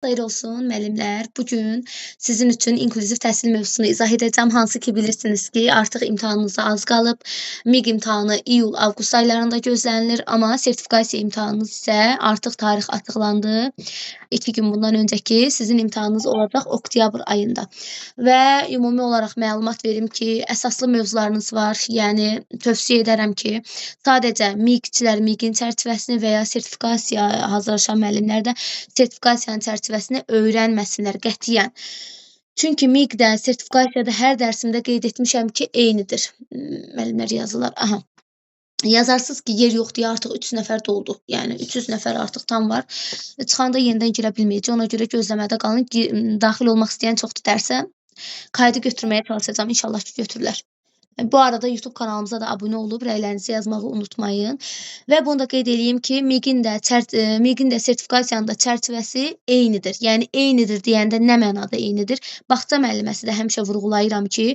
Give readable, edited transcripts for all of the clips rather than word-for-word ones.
Xeyir olsun müəllimlər. Bugün sizin üçün inklüziv təhsil mövzusunu izah edəcəm. Hansı ki bilirsiniz ki, artıq imtahanınıza az qalıb. MİQ imtahanı iyul-avqust aylarında gözlənilir, amma sertifikasiya imtahanınız isə artıq tarix açıqlandı. 2 gün bundan öncəki sizin imtahanınız olacaq oktyabr ayında. Və ümumi olaraq məlumat verim ki, əsaslı mövzularınız var. Yəni tövsiyə edərəm ki, sadəcə MİQ-çilər MİQ-in çərçivəsini və ya sertifikasiyaya hazırlaşan müəllimlər də sertifikasiyanın çərçivəsini öyrənməsinlər qətiyyən. Çünki MİQ-də, sertifikasiyada hər dərsimdə qeyd etmişəm ki, eynidir. Müəllimlər yazırlar. Aha. Yazarsınız ki, yer yoxdur, artıq 300 nəfər doldu. Yəni 300 nəfər artıq tam var. Çıxanda yenidən girə bilməyəcək. Ona görə gözləmədə qalın. Daxil olmaq istəyən çoxdur dərsə. Kaydı götürməyə çalışacağam. İnşallah ki, götürürlər. Bu arada YouTube kanalımıza da abunə olub rəylərinizi yazmağı unutmayın. Və bunu da qeyd edeyim ki, MİQ-in də sertifikasiyanın da çərçivəsi eynidir. Yəni eynidir deyəndə nə mənada eynidir? Bağça müəlliməsi də həmişə vurğulayıram ki,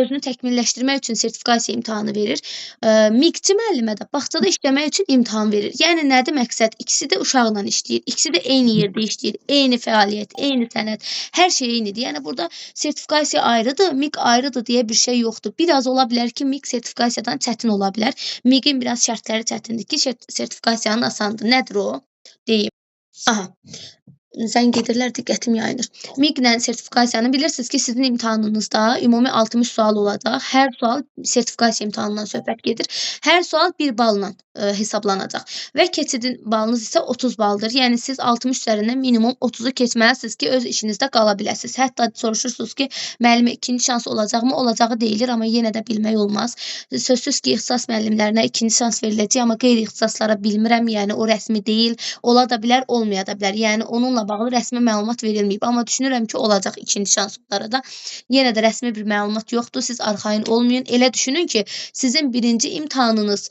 özünü təkmilləşdirmək üçün sertifikasiya imtahanı verir. MİQ-çi müəllimə də bağçada işləmək üçün imtahan verir. Yəni nədir məqsəd? İkisi də uşaqla işləyir. İkisi də eyni yerdə işləyir. Eyni fəaliyyət, eyni sənəd, hər şey eynidir. Yəni burada sertifikasiya ayrıdır, MİQ ayrıdır deyə bir şey yoxdur. Biraz ola bilər ki, MİQ sertifikasiyadan çətin ola bilər. MİQ-in biraz şərtləri çətindir ki, sertifikasiyanın asandır. Nədir o? Deyim. Aha. Zəng edirlər, diqqətim yayılır. MİQ-lə sertifikasiyanı bilirsiniz ki, sizin imtahanınızda ümumi 60 sual olacaq. Hər sual sertifikasiya imtahanından söhbət gedir. Hər sual 1 balla hesablanacaq və keçidin balınız isə 30 baldır. Yəni siz 60 üzərindən minimum 30-u keçməlisiniz ki, öz işinizdə qala biləsiniz. Hətta soruşursunuz ki, müəllimə ikinci şans olacaqmı? Olacağı deyilir, amma yenə də bilmək olmaz. Sözsüz ki, ixtisas müəllimlərinə ikinci şans veriləcək, amma qeyri-ixtisaslara bilmirəm. Yəni o rəsmi deyil, ola da bilər, olmaya da bilər. Yəni onunla bağlı rəsmi məlumat verilməyib, amma düşünürəm ki, olacaq ikinci şans onlara da. Yenə də rəsmi bir məlumat yoxdur, siz arxayın olmayın. Elə düşünün ki, sizin birinci imtahanınız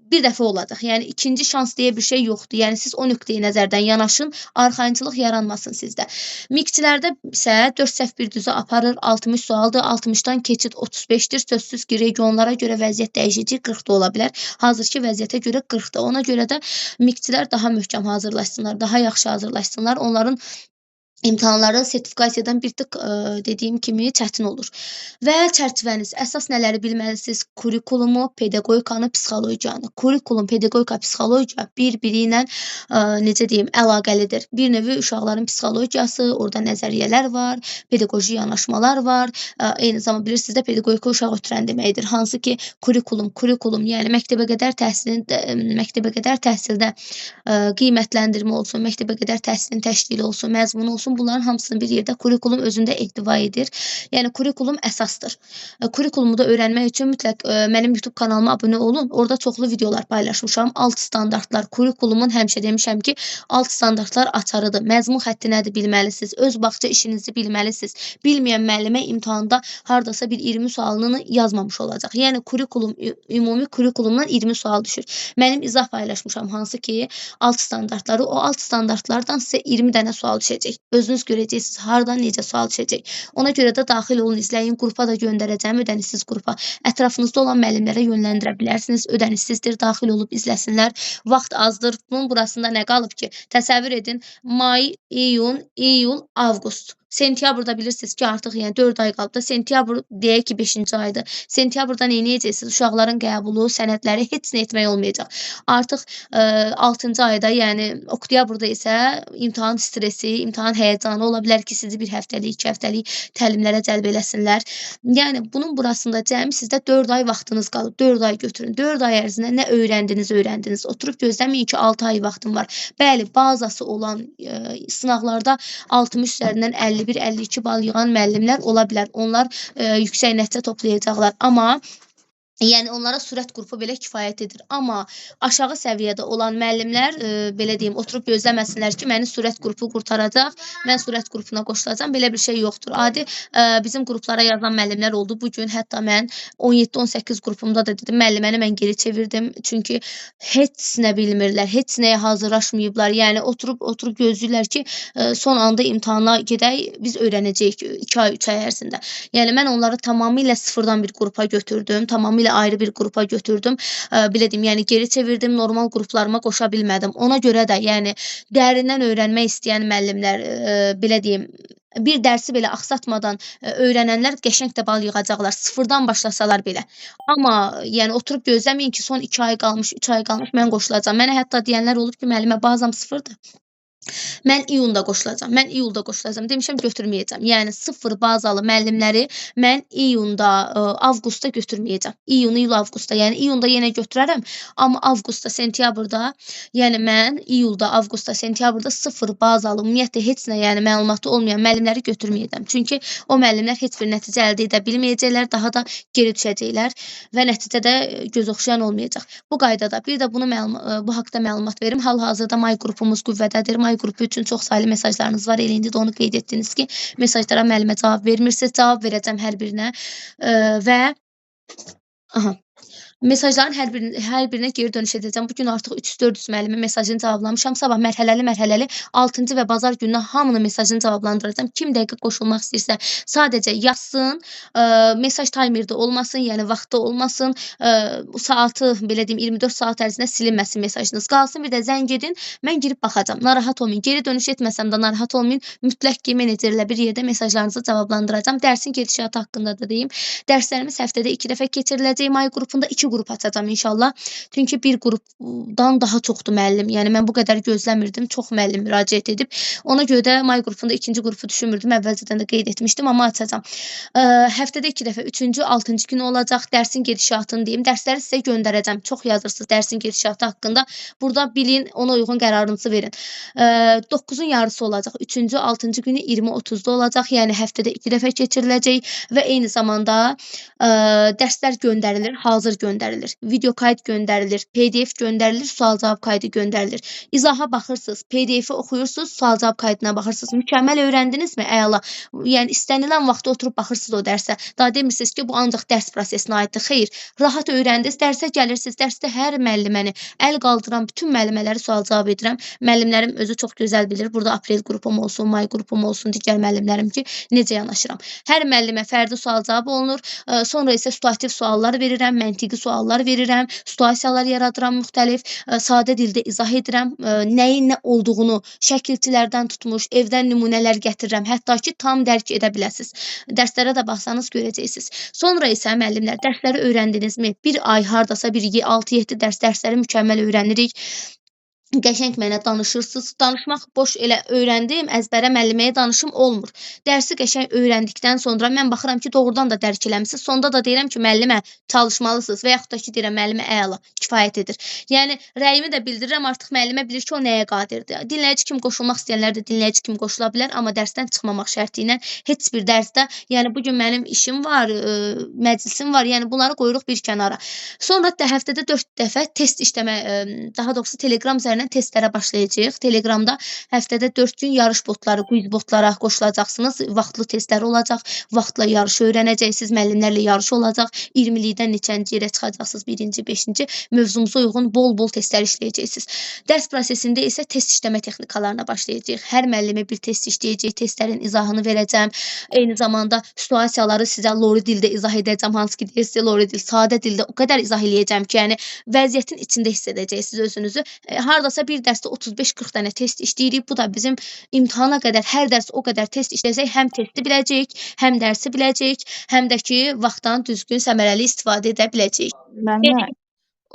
bir dəfə olacaq. Yəni ikinci şans deyə bir şey yoxdur. Yəni siz o nöqteyi nəzərdən yanaşın, arxayınçılıq yaranmasın sizdə. MİQ-çilərdə isə 4 səhv bir düzə aparır, 60 sualdır, 60-dan keçid 35-dir. Sözsüz ki, regionlara görə vəziyyət dəyişəcək, 40 da ola bilər. Hazırki vəziyyətə görə 40-da. Ona görə də MİQ-çilər daha möhkəm hazırlaşsınlar, daha yaxşı hazırlaşsınlar. Onların imtahanları sertifikasiyadan bir tık dediyim kimi çətin olur. Və çərçivəniz, əsas nələri bilməlisiniz? Kurikulumu, pedagogikanı, psixologiyanı. Kurikulum, pedagogika, psixologiya bir-biri ilə necə deyim, əlaqəlidir. Bir növü uşaqların psixologiyası, orada nəzəriyyələr var, pedaqoji yanaşmalar var. Eyni zamanda bilirsiniz də pedagogika uşaq ötürən deməkdir. Hansı ki, kurikulum, yəni məktəbəqədər təhsildə qiymətləndirmə olsun, məktəbəqədər təhsilin təşkili olsun, məzmunu olsun, bunların hamısını bir yerdə kurikulum özündə ehtiva edir. Yəni kurikulum əsasdır. Kurikulumu da öyrənmək üçün mütləq mənim YouTube kanalıma abunə olun. Orada çoxlu videolar paylaşmışam. Alt standartlar, kurikulumun həmişə demişəm ki, alt standartlar açarıdır. Məzmun xətti nədir bilməlisiniz. Öz bağça işinizi bilməlisiniz. Bilməyən müəllimə imtahanda hardasa bir 20 sualını yazmamış olacaq. Yəni ümumi kurikulumdan 20 sual düşür. Mənim izah paylaşmışam hansı ki, alt standartları, o alt standartlardan sizə 20 dənə sual düşəcək. Özünüz görəcəksiniz, hardan necə sual düşəcək. Ona görə də daxil olun, izləyin, qrupa da göndərəcəm, ödənişsiz qrupa. Ətrafınızda olan müəllimlərə yönləndirə bilərsiniz, ödənişsizdir, daxil olub izləsinlər. Vaxt azdır, bunun burasında nə qalıb ki? Təsəvvür edin, may, iyul, avqust. Sentyabrda bilirsiniz ki, artıq yəni 4 ay qalıb da, sentyabr deyək ki, 5-ci aydır. Sentyabrda nə edəcəksiniz? Uşaqların qəbulu, sənədləri heç nə etmək olmayacaq. Artıq 6-cı ayda, yəni oktyabrda isə imtahan stresi, imtahan həyəcanı ola bilər ki, sizi bir həftəlik, 2 həftəlik təlimlərə cəlb eləsinlər. Yəni bunun burasında cəmi sizdə 4 ay vaxtınız qalıb. 4 ay götürün. 4 ay ərzində nə öyrəndiniz. Oturub gözləməyin ki, 6 ay vaxtım var. Bəli, bazası olan sınaqlarda 60 üzərindən 51-52 bal yığan müəllimlər ola bilər. Onlar yüksək nəticə toplayacaqlar. Amma yəni onlara sürət qrupu belə kifayət edir. Amma aşağı səviyyədə olan müəllimlər belə deyim, oturub gözləməsinlər ki, məni sürət qrupu qurtaracaq, mən sürət qrupuna qoşulacam. Belə bir şey yoxdur. Adi bizim qruplara yazan müəllimlər oldu. Bugün hətta mən 17-18 qrupumda da dedim, müəlliməni mən geri çevirdim. Çünki heç nə bilmirlər, heç nəyə hazırlaşmayıblar. Yəni oturub gözləyirlər ki, son anda imtahana gedək, biz öyrənəcəyik 2 ay, 3 ay ərzində. Yəni mən onları tamamilə sıfırdan bir qrupa götürdüm, tamamilə tamamilə ayrı bir qrupa götürdüm. Belə deyim, yəni geri çevirdim, normal qruplarıma qoşa bilmədim. Ona görə də, yəni dərindən öyrənmək istəyən müəllimlər, belə deyim, bir dərsi belə aksatmadan öyrənənlər qəşəng də bal yığacaqlar, sıfırdan başlasalar belə. Amma yəni oturub gözləməyin ki, son 2 ay qalmış, 3 ay qalmış, mən qoşulacam. Mənə hətta deyənlər olub ki, müəllimə bazam sıfırdır. Mən iyunda qoşulacam, mən iyulda qoşulacam. Demişəm götürməyəcəm. Yəni 0 bazalı müəllimləri mən iyunda, avqustda götürməyəcəm. İyun, iyul, avqustda. Yəni iyunda yenə götürərəm, amma avqustda, sentyabrda, yəni mən iyulda, avqustda, sentyabrda 0 bazalı, ümumiyyətlə heç nə, yəni məlumatı olmayan müəllimləri götürməyəcəm. Çünki o müəllimlər heç bir nəticə əldə edə bilməyəcəklər, daha da geri düşəcəklər və nəticədə göz oxşayan olmayacaq. Bu qaydada bir də bu haqqda məlumat verim. Hal-hazırda may qrupumuz qüvvədədir. May qrupu üçün çox saylı mesajlarınız var. Elə indi də onu qeyd etdiniz ki, mesajlara müəllimə cavab vermirsiniz. Cavab verəcəm hər birinə və mesajların hər birinə geri dönüş edəcəm. Bu gün artıq 300-400 müəllimin mesajını cavablamışam. Sabah mərhələli 6-cı və bazar günü hamının mesajını cavablandıracağam. Kim dəqiq qoşulmaq istəyirsə, sadəcə yazsın, mesaj taymerdə olmasın, yəni vaxtda olmasın, saatı, belə deyim, 24 saat ərzində silinməsin mesajınız. Qalsın, bir də zəng edin, mən girib baxacam. Narahat olmayın. Geri dönüş etməsəm də narahat olmayın. Mütləq ki, menecerlə bir yerdə mesajlarınızı cavablandıracağam. Dərsin gedişatı haqqında da deyim. Dərslərimiz həftədə 2 dəfə keçiriləcək. May qrupunda 2 qrup açacağam inşallah. Çünki bir qrupdan daha çoxdur müəllim. Yəni mən bu qədər gözləmirdim. Çox müəllim müraciət edib. Ona görə də may qrupunda 2-ci qrupu düşünmürdüm. Əvvəlcədən də qeyd etmişdim, amma açacağam. Həftədə 2 dəfə 3-cü, 6-cı günü olacaq. Dərsin gedişatını deyim. Dərsləri sizə göndərəcəm. Çox yazırsınız dərsin gedişatı haqqında. Burada bilin, ona uyğun qərarınızı verin. 9-un yarısı olacaq. 3-cü, 6-cı günü 20:30-da olacaq. Yəni həftədə 2 dəfə keçiriləcək və eyni zamanda dərslər göndərilir, hazır göndərilir. Video kayıt göndərilir, PDF göndərilir, sual-cavab kaydı göndərilir. İzaha baxırsınız, PDF-i oxuyursunuz, sual-cavab kaydına baxırsınız. Mükəmməl öyrəndinizmi? Əla. Yəni istənilən vaxtda oturub baxırsınız o dərsə. Daha demirsiniz ki, bu ancaq dərs prosesinə aiddir. Xeyr, rahat öyrəndiniz, dərsə gəlirsiniz. Dərsdə hər müəlliməni, əl qaldıran bütün müəllimələri sual-cavab edirəm. Müəllimlərim özü çox gözəl bilir. Burada aprel qrupum olsun, may qrupum olsun, digər müəllimlərim ki, necə yanaşıram. Hər müəllimə fərdi sual-cavab olunur. Sonra isə situativ suallar verirəm, məntiqi suallar verirəm, situasiyalar yaradıram müxtəlif, sadə dildə izah edirəm, nəyin nə olduğunu şəkilçilərdən tutmuş, evdən nümunələr gətirirəm, hətta ki, tam dərk edə biləsiniz. Dərslərə də baxsanız görəcəksiniz. Sonra isə müəllimlər, dərsləri öyrəndinizmi? Bir ay hardasa bir 6-7 dərsləri mükəmməl öyrənirik. Qəşəng mənə danışırsınız. Danışmaq boş elə öyrəndim, əzbərə müəlliməyə danışım olmur. Dərsi qəşəng öyrəndikdən sonra mən baxıram ki, doğrudan da dərk eləmisiniz. Sonda da deyirəm ki, müəllimə çalışmalısınız və yaxud da ki, deyirəm müəllimə əla, kifayət edir. Yəni rəyimi də bildirirəm, artıq müəllimə bilir ki, o nəyə qadirdir. Dinləyici kimi qoşulmaq istəyənlər də dinləyici kimi qoşula bilər, amma dərsdən çıxmamaq şərti ilə heç bir dərsdə, yəni bu gün mənim işim var, məclisim var, yəni bunları qoyuruq bir kənara. Sonra da həftədə 4 dəfə test işləmə, daha doğrusu Telegram üzərindən testlərə başlayacağıq. Telegramda həftədə 4 gün yarış botları, quiz botlara qoşulacaqsınız. Vaxtlı testlər olacaq. Vaxtla yarışı öyrənəcəksiniz. Müəllimlərlə yarış olacaq. 20-likdən neçənci yerə çıxacaqsınız? 1-ci, 5-ci mövzumuza uyğun bol-bol testlər işləyəcəksiniz. Dərs prosesində isə test işləmə texnikalarına başlayacağıq. Hər müəllimə bir test işləyəcək. Testlərin izahını verəcəm. Eyni zamanda situasiyaları sizə lori dildə izah edəcəm. Hansı ki, deyirsə lori dil, sadə dildə o qədər izah eləyəcəm ki, yəni vəziyyətin içində hiss edəcəksiniz özünüzü. Hardasa bir dərsdə 35-40 dənə test işləyirik. Bu da bizim imtahana qədər hər dərs o qədər test işləsək, həm testi biləcəyik, həm dərsi biləcəyik, həm də ki, vaxtdan düzgün, səmərəli istifadə edə biləcəyik. Müəllimə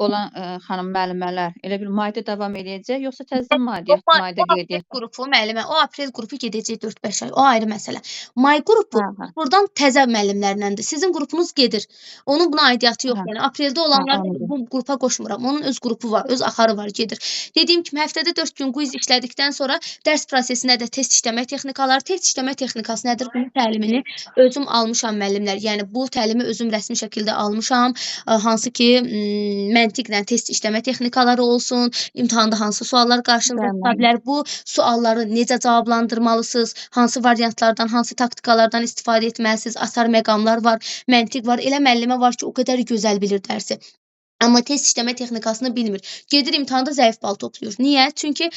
olan xanım müəllimələr elə bir mayda davam eləyəcək, yoxsa təzədən mayda qeydiyyat? Qrupu müəllimə, o aprel qrupu gedəcək 4-5 ay. O ayrı məsələ. May qrupu buradan təzə müəllimlərləndir. Sizin qrupunuz gedir. Onun buna aidiyyatı yox. Yəni apreldə olanlar bu qrupa qoşmuram. Onun öz qrupu var, öz axarı var, gedir. Dediyim kimi həftədə 4 gün quiz işlədikdən sonra dərs prosesinə də test işləmə texnikaları, test işləmə texnikası nədir? Bunun təlimini özüm almışam müəllimlər. Yəni bu təlimi özüm rəsmi şəkildə almışam. Hansı ki, məntiqlə test işləmə texnikaları olsun, imtahanda hansı suallar qarşınıza çıxa bilər, bu sualları necə cavablandırmalısınız, hansı variantlardan, hansı taktikalardan istifadə etməlisiniz, asar məqamlar var, məntiq var, elə müəllimə var ki, o qədər gözəl bilir dərsi. Amma test işləmə texnikasını bilmir. Gedir imtahanda zəif bal toplayır. Niyə? Çünki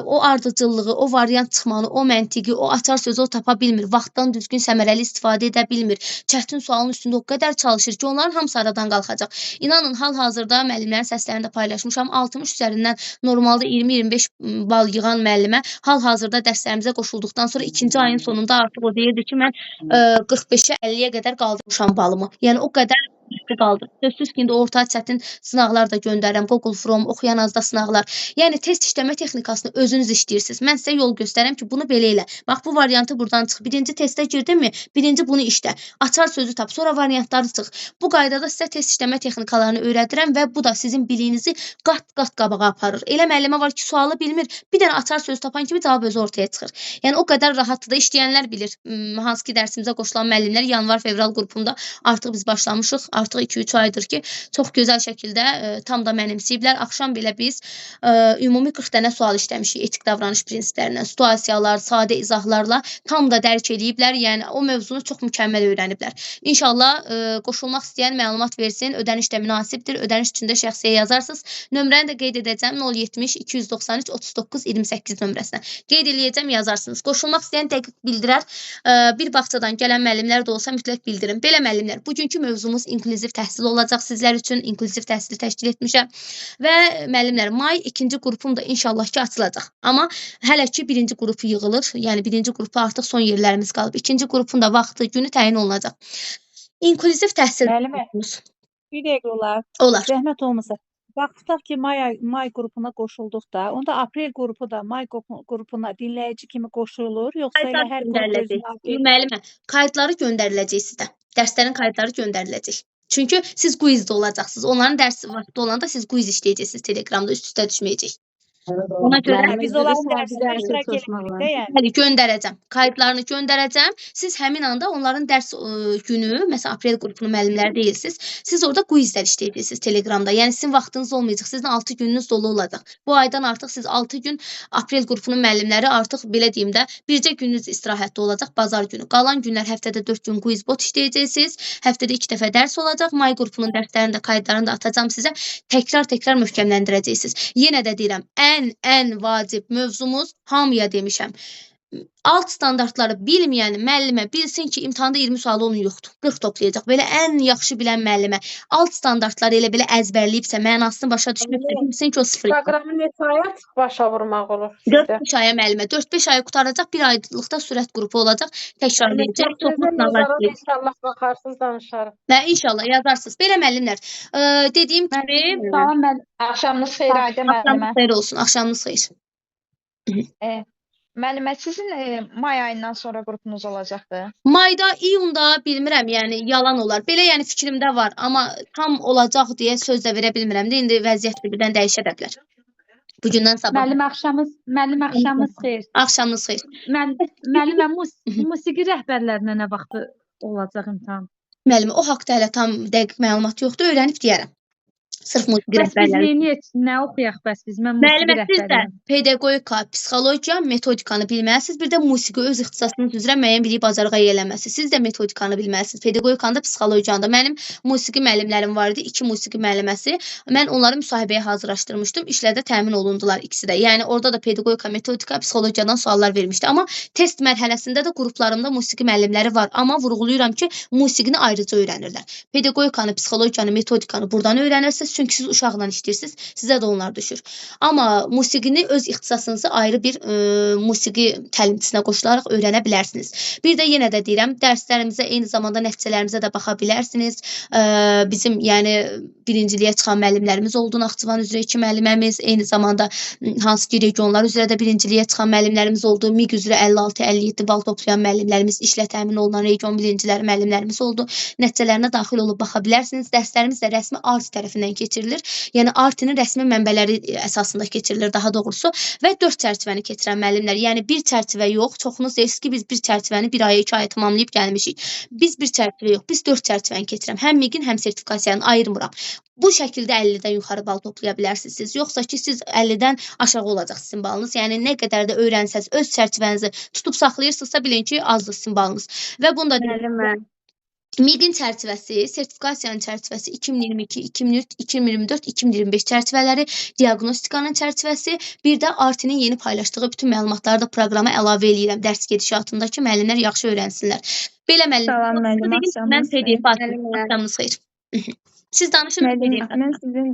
o ardıcıllığı, o variant çıxmanı, o məntiqi, o açar sözü o tapa bilmir. Vaxtdan düzgün səmərəli istifadə edə bilmir. Çətin sualın üstündə o qədər çalışır ki, onların hamısı aradan qalxacaq. İnanın, hal-hazırda müəllimlərin səslərini də paylaşmışam. 60 üzərindən normalda 20-25 bal yığan müəllimə hal-hazırda dərslərimizə qoşulduqdan sonra 2-ci ayın sonunda artıq o deyirdi ki, mən 45-ə 50-yə qədər qaldırmışam balımı. Yəni o qədər qaldı. Sözsüz ki, indi orta çətin sınaqlar da göndərirəm. Google From, oxuyan azda sınaqlar. Yəni test işləmə texnikasını özünüz işləyirsiniz. Mən sizə yol göstərəm ki, bunu belə elə. Bax, bu variantı buradan çıx. Birinci testə girdinmi? Birinci bunu işlə. Açar sözü tap, sonra variantları çıx. Bu qaydada sizə test işləmə texnikalarını öyrədirəm və bu da sizin biliyinizi qat-qat qabağa aparır. Elə müəllimə var ki, sualı bilmir, bir dənə açar sözü tapan kimi cavab özü ortaya çıxır. Yəni o qədər rahatdır da, işləyənlər bilir. Hansı ki, dərsimizə qoşulan müəllimlər yanvar-fevral qrupunda artıq biz başlamışıq. Artıq 2-3 aydır ki, çox gözəl şəkildə tam da mənimsəyiblər. Axşam belə biz ümumi 40 dənə sual işləmişik etik davranış prinsiplərindən, situasiyalar, sadə izahlarla tam da dərk eləyiblər. Yəni o mövzunu çox mükəmməl öyrəniblər. İnşallah qoşulmaq istəyən məlumat versin. Ödəniş də münasibdir. Ödəniş üçün də şəxsiyə yazarsınız. Nömrəni də qeyd edəcəm 070 293 39 28 nömrəsinə. Qeyd eləyəcəm, yazarsınız. Qoşulmaq istəyən dəqiq bildirər. Bir bağçadan gələn müəllimlər də olsa mütləq bildirin. Belə müəllimlər, bugünkü mövzumuz inklüziv təhsil olacaq sizlər üçün. İnklüziv təhsili təşkil etmişəm və müəllimlər, may 2-ci qrupum da inşallah ki açılacaq. Amma hələ ki 1-ci qrupu yığılır. Yəni 1-ci qrupa artıq son yerlərimiz qalıb. 2-ci qrupun da vaxtı, günü təyin olunacaq. İnklüziv təhsil Müəllimə, bir dəqiqə olar. olar. Zəhmət olmasa. Bax, tutaq ki, may qrupuna qoşulduqda, onda aprel qrupu da may qrupuna dinləyici kimi qoşulur, yoxsa elə hər qrup özünə aprel? Müəllimə, kaydları göndəriləcək sizdə. Dərslərin kaydları göndəriləcək. Çünki siz quizdə olacaqsınız. Onların dərsi vaxtı olanda siz quiz işləyəcəksiniz Telegramda, üst-üstə düşməyəcək. Ona görə Biz onların dərsində iştirak etmirik də, yəni. Bəli, göndərəcəm. Kaydlarını göndərəcəm. Siz həmin anda onların dərs günü, məsələn, aprel qrupunun müəllimləri deyilsiniz. Siz orada quizlər işləyəcəksiniz Telegramda. Yəni sizin vaxtınız olmayacaq. Sizin 6 gününüz dolu olacaq. Bu aydan artıq siz 6 gün aprel qrupunun müəllimləri artıq belə deyim də, bircə gününüz istirahətdə olacaq bazar günü. Qalan günlər həftədə 4 gün quiz bot işləyəcəksiniz. Həftədə 2 dəfə dərs olacaq. May qrupunun dərslərinin də kaydlarını da atacağam sizə. Təkrar möhkəmləndirəcəksiniz. Yenə də deyirəm, ən vacib mövzumuz, hamıya demişəm. Alt standartları bilməyən müəllimə bilsin ki, imtahanda 20 sualı onun yoxdur. 40 toplayacaq. Belə ən yaxşı bilən müəllimə alt standartları elə belə əzbərləyibsə, mənasını başa düşmübsə, bilsin ki, o sıfır. Proqramı neçə aya başa vurmaq olur? 4-5 aya müəllimə, 4-5 aya qutaracaq, bir aylıqda sürət qrupu olacaq, təkrar edəcək, çoxlu sınaqlar edəcək. İnşallah baxarsınız, danışarıq. Və inşallah yazarsınız. Belə müəllimlər, dediyim kimi, Salam, axşamınız xeyir, Ayda müəllimə. axşamınız xeyir olsun, axşamınız xeyir. Müəllimə, sizin may ayından sonra qrupunuz olacaqdır? Mayda, iyunda bilmirəm, yəni yalan olar. Belə yəni fikrimdə var, amma tam olacaq deyə söz də verə bilmirəm də. İndi vəziyyət birdən dəyişə də bilər. Bugündən sabah. Müəllim axşamınız xeyir. Axşamınız xeyir. Müəllimə, musiqi rəhbərlərinə nə vaxtı olacaq imtahan? Müəllimə, o haqda hələ tam dəqiq məlumat yoxdur, öyrənib deyərəm. Sırf musiqi rəhbərləri. Nə oxuyaq bəs biz? Mən musiqi Müəllimə, siz də rəhbəriyəm. pedaqogika, psixologiya, metodikanı bilməlisiniz. Bir də musiqi öz ixtisasınız üzrə müəyyən biliyi bacarığa yiyələnməlisiniz. Siz də metodikanı bilməlisiniz. Pedagogikanı da, psixologiyanı da. Mənim musiqi müəllimlərim var idi, 2 musiqi müəlliməsi. Mən onları müsahibəyə hazırlaşdırmışdım. İşlərdə təmin olundular ikisi də. Yəni orada da pedaqogika, metodika, psixologiyadan suallar vermişdi. Amma test mərhələsində də qruplarımda musiqi müəllimləri var. Amma vurğulayıram ki, musiqini ayrıca öyrənirlər. Pedagogikanı, psixologiyanı, metodikanı buradan öyrənirsiniz. Çünki siz uşaqla işləyirsiniz, sizə də onlar düşür. Amma musiqini öz ixtisasınızı ayrı bir musiqi təlimçisinə qoşularaq öyrənə bilərsiniz. Bir də yenə də deyirəm, dərslərimizə, eyni zamanda nəticələrimizə də baxa bilərsiniz. Bizim, yəni, birinciliyə çıxan müəllimlərimiz oldu, Naxçıvan üzrə 2 müəlliməmiz, eyni zamanda hansı ki, regionlar üzrə də birinciliyə çıxan müəllimlərimiz oldu, MİQ üzrə 56-57 bal toplayan müəllimlərimiz, işlə təmin olunan region birinciləri müəllimlərimiz oldu. Nəticələrinə daxil olub baxa bilərsiniz. Dərslərimiz də rəsmi ART tərəfindən keçirilir. Yəni ART-nin rəsmi mənbələri əsasında keçirilir daha doğrusu və 4 çərçivəni keçirən müəllimlər. Yəni bir çərçivə yox, çoxunuz deyirsiniz ki, biz bir çərçivəni 1 aya, 2 aya tamamlayıb gəlmişik. Biz bir çərçivə yox, biz 4 çərçivəni keçirəm. Həm MİQ-in, həm sertifikasiyanı ayırmıram. Bu şəkildə 50-dən yuxarı bal toplaya bilərsiniz. Yoxsa ki, siz 50-dən aşağı olacaq sizin balınız. Yəni nə qədər də öyrənsəz, öz çərçivənizi tutub saxlayırsınızsa, bilin ki, azdır sizin balınız. Və bunu da MİQin çərçivəsi, sertifikasiyanın çərçivəsi 2022, 2023, 2024, 2025 çərçivələri, diaqnostikanın çərçivəsi, bir də ARTİ-nin yeni paylaşdığı bütün məlumatları da proqrama əlavə eləyirəm dərs gedişatında ki, müəllimlər yaxşı öyrənsinlər. Belə Salam müəllim, müəllim, mən axşamınız xeyir. PDF açdım. Axşamınız xeyir. Siz danışın, mən Müəllim, PDF mən açdım.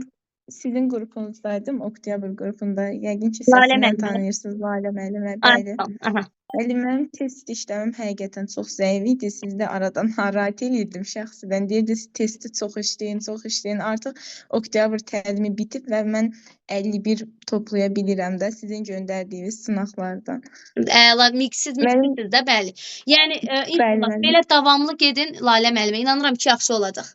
sizin qrupunuzdaydım, Oktyabr qrupunda. Yəqin ki, Lalə səsindən müəllimə. tanıyırsınız Lalə müəllimə. Bəli. Aha. Müəllim, mənim test işləmim həqiqətən çox zəif idi. Sizdə aradan narahat edirdim şəxsidən. Deyirdiniz testi çox işləyin, çox işləyin. Artıq oktyabr təlimi bitib və mən 51 toplaya bilirəm də sizin göndərdiyiniz sınaqlardan. Əla, miksiz miksizdir də, bəli. Yəni inşallah Bəli, belə davamlı gedin Lalə müəllimə. İnanıram ki, yaxşı olacaq.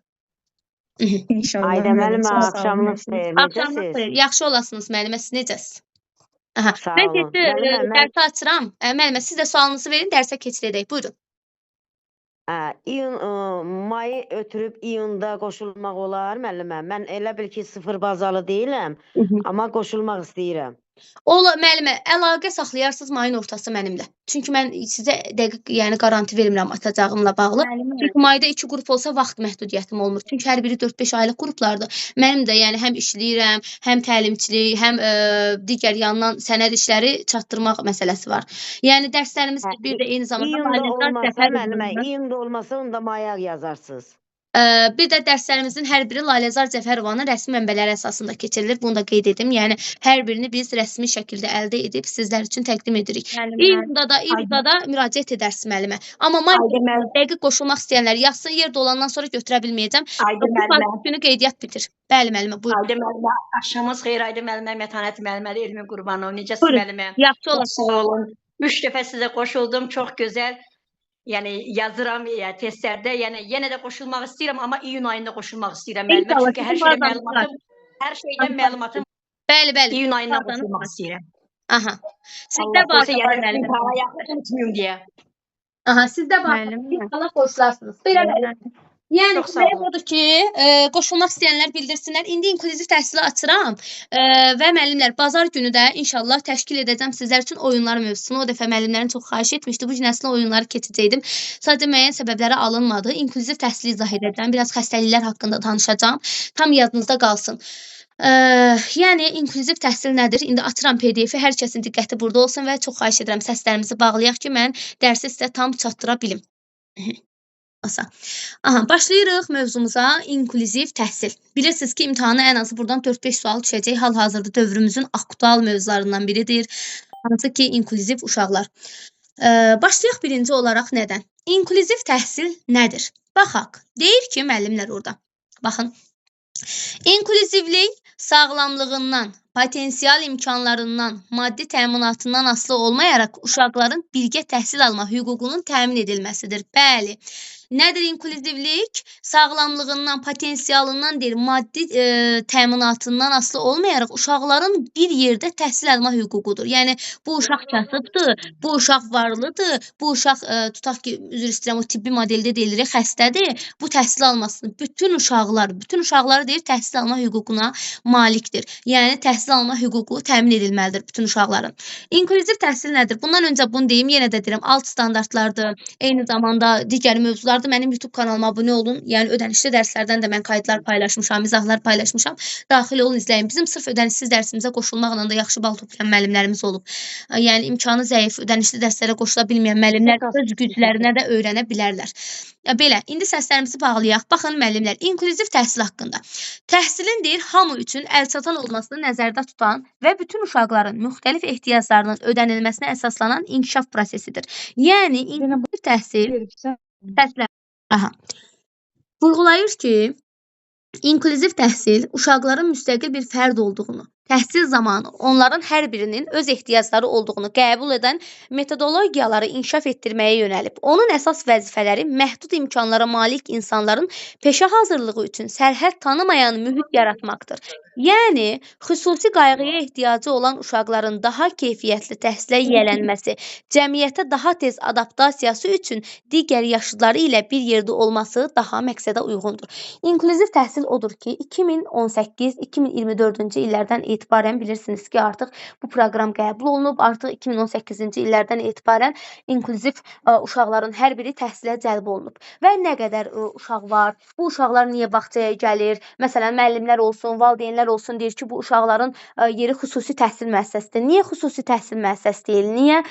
İnşallah Ayda müəllim, müəllimə, çox sağ olun. axşamınız xeyir. Axşamınız Necəsiz? xeyir. Yaxşı olasınız müəllimə, siz necəsiz? Aha. Sağ Mən olun. keçi Müəllimə, mən dərsi açıram. Müəllimə, siz də sualınızı verin, dərsə keçid edək. Buyurun. mayı ötürüb iyunda qoşulmaq olar müəllimə. Mən elə bil ki, 0 bazalı deyiləm, amma qoşulmaq istəyirəm. Müəllimə, əlaqə saxlayarsınız mayın ortası mənimlə. Çünki mən sizə dəqiq, yəni garanti vermirəm atacağımla bağlı. Çünki mayda 2 qrup olsa vaxt məhdudiyyətim olmur. Çünki hər biri 4-5 aylıq qruplardır. Mənim də yəni həm işləyirəm, həm təlimçilik, həm digər yandan sənəd işləri çatdırmaq məsələsi var. Yəni dərslərimiz bir də eyni zamanda İyunda olmasa onda maya yazarsınız. Bir də dərslərimizin hər biri Laləzar Cəfərovanın rəsmi mənbələri əsasında keçirilir. Bunu da qeyd edim. Yəni hər birini biz rəsmi şəkildə əldə edib sizlər üçün təqdim edirik. İyunda da müraciət edərsiniz müəllimə. Amma mayda dəqiq qoşulmaq istəyənlər yazsın, yer dolandan sonra götürə bilməyəcəm. Bu günü qeydiyyat bitir. Bəli müəllimə, buyurun. Ayda müəllimə, axşamınız xeyir. Ayda müəllimə, Mətanət müəllimə, Elmi Qurbanov. Necəsiz müəllimə? Yaxşı Çox olasınız. sağ olun. 3 dəfə sizə qoşuldum. Çox gözəl. Yəni yazıram testlərdə. Yəni yenə də qoşulmaq istəyirəm, amma iyun ayında qoşulmaq istəyirəm müəllimə. Çünki hər şeydən məlumatım Bəli. iyun ayında qoşulmaq istəyirəm. Aha. Sizdə var müəllimə. Unutmayım deyə. Aha, sizdə var. İnşallah qoşularsınız. Belə. Yəni odur ki, qoşulmaq istəyənlər bildirsinlər. İndi inklüziv təhsili açıram və müəllimlər bazar günü də inşallah təşkil edəcəm sizlər üçün oyunlar mövzusunu. O dəfə müəllimlərin çox xahiş etmişdi. Bu gün əslində oyunları keçəcəkdim. Sadəcə müəyyən səbəblərə alınmadı. İnklüziv təhsili izah edəcəm. Biraz xəstəliklər haqqında danışacağam. Tam yadınızda qalsın. Yəni inklüziv təhsil nədir? İndi açıram PDF-i. Hər kəsin diqqəti burada olsun və çox xahiş edirəm səslərimizi bağlayaq ki, mən dərsi sizə tam çatdıra bilim. Aha, başlayırıq mövzumuza. İnklüziv təhsil. Bilirsiniz ki, imtahana ən azı buradan 4-5 sual düşəcək. Hal-hazırda dövrümüzün aktual mövzularından biridir. Hansı ki, inklüziv uşaqlar. Başlayaq birinci olaraq nədən? İnklüziv təhsil nədir? Baxaq. Deyir ki, müəllimlər orada. Baxın. İnklüzivlik sağlamlığından, potensial imkanlarından, maddi təminatından asılı olmayaraq uşaqların birgə təhsil alma hüququnun təmin edilməsidir. Bəli. Nədir inklüzivlik? Sağlamlığından, potensialından deyil, maddi təminatından asılı olmayaraq uşaqların bir yerdə təhsil alma hüququdur. Yəni, bu uşaq kasıbdır, bu uşaq varlıdır, bu uşaq, tutaq ki, üzr istəyirəm, o tibbi modeldə deyilir, xəstədir, bu təhsil almasını, bütün uşaqları deyir, təhsil alma hüququna malikdir. Yəni, təhsil alma hüququ təmin edilməlidir bütün uşaqların. İnklüziv təhsil nədir? Bundan öncə bunu deyim, yenə də deyirəm, alt standartlardır, eyni zamanda digər mövzulardır. Mənim YouTube kanalıma abunə olun. Yəni, ödənişli dərslərdən də mən qaydlar paylaşmışam, izahlar paylaşmışam. Daxil olun, izləyin. Bizim sırf ödənişsiz dərsimizə qoşulmaqla da yaxşı bal toplayan müəllimlərimiz olub. Yəni, imkanı zəif, ödənişli dərslərə qoşula bilməyən müəllimlər öz güclərinə də öyrənə bilərlər. Belə, indi səslərimizi bağlayaq. Baxın, müəllimlər, inklüziv təhsil haqqında. Təhsilin deyir, hamı üçün əlçatan olmasını nəzərdə tutan və bütün uşaqların müxtəlif ehtiyaclarının ödənilməsinə əsaslanan inkişaf prosesidir. Yəni, inklüziv təhsil vurğulayır ki, İnklüziv təhsil uşaqların müstəqil bir fərd olduğunu, təhsil zamanı onların hər birinin öz ehtiyacları olduğunu qəbul edən metodologiyaları inkişaf etdirməyə yönəlib. Onun əsas vəzifələri məhdud imkanlara malik insanların peşə hazırlığı üçün sərhəd tanımayan mühit yaratmaqdır. Yəni, xüsusi qayğıya ehtiyacı olan uşaqların daha keyfiyyətli təhsilə yiyələnməsi, cəmiyyətə daha tez adaptasiyası üçün digər yaşıdları ilə bir yerdə olması daha məqsədə uyğundur. İnklüziv təhsil odur ki, 2018-2024-cü illərdən etibarən bilirsiniz ki, artıq bu proqram qəbul olunub. Artıq 2018-ci illərdən etibarən inklüziv uşaqların hər biri təhsilə cəlb olunub. Və nə qədər uşaq var? Bu uşaqlar niyə bağçaya gəlir? Məsələn, müəllimlər olsun, valideynlər olsun deyir ki, bu uşaqların yeri xüsusi təhsil müəssisəsidir. Niyə xüsusi təhsil müəssisəsi deyil? Niyə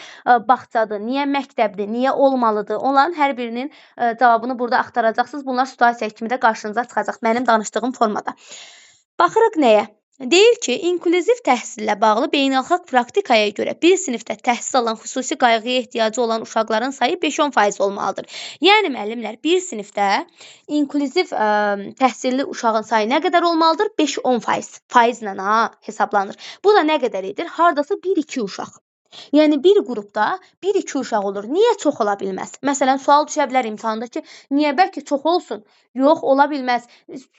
bağçadır? Niyə məktəbdir? Niyə olmalıdır? Onların hər birinin cavabını burada axtaracaqsınız. Bunlar situasiya kimi də qarşınıza çıxacaq mənim danışdığım formada. Baxırıq nəyə? Deyir ki, inklüziv təhsillə bağlı beynəlxalq praktikaya görə bir sinifdə təhsil alan xüsusi qayğıya ehtiyacı olan uşaqların sayı 5-10% olmalıdır. Yəni müəllimlər, bir sinifdə inklüziv təhsilli uşağın sayı nə qədər olmalıdır? 5-10%. Faizlə hesablanır. Bu da nə qədər edir? Hardasa 1-2 uşaq. Yəni bir qrupda 1-2 uşaq olur. Niyə çox ola bilməz? Məsələn, sual düşə bilər imtahanda ki, niyə bəlkə çox olsun? Yox, ola bilməz.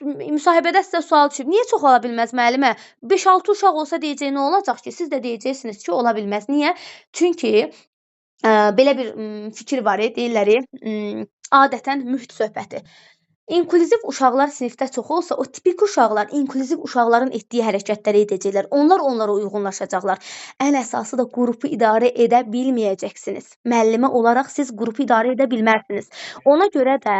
Müsahibədə sizə sual düşüb. Niyə çox ola bilməz müəllimə? 5-6 uşaq olsa deyəcək nə olacaq ki? Siz də deyəcəksiniz ki, ola bilməz. Niyə? Çünki belə bir fikir var, deyirlər, adətən mühit söhbəti. İnklüziv uşaqlar sinifdə çox olsa, o tipik uşaqlar inklüziv uşaqların etdiyi hərəkətləri edəcəklər. Onlar onlara uyğunlaşacaqlar. Ən əsası da qrupu idarə edə bilməyəcəksiniz. Müəllimə olaraq siz qrupu idarə edə bilmərsiniz. Ona görə də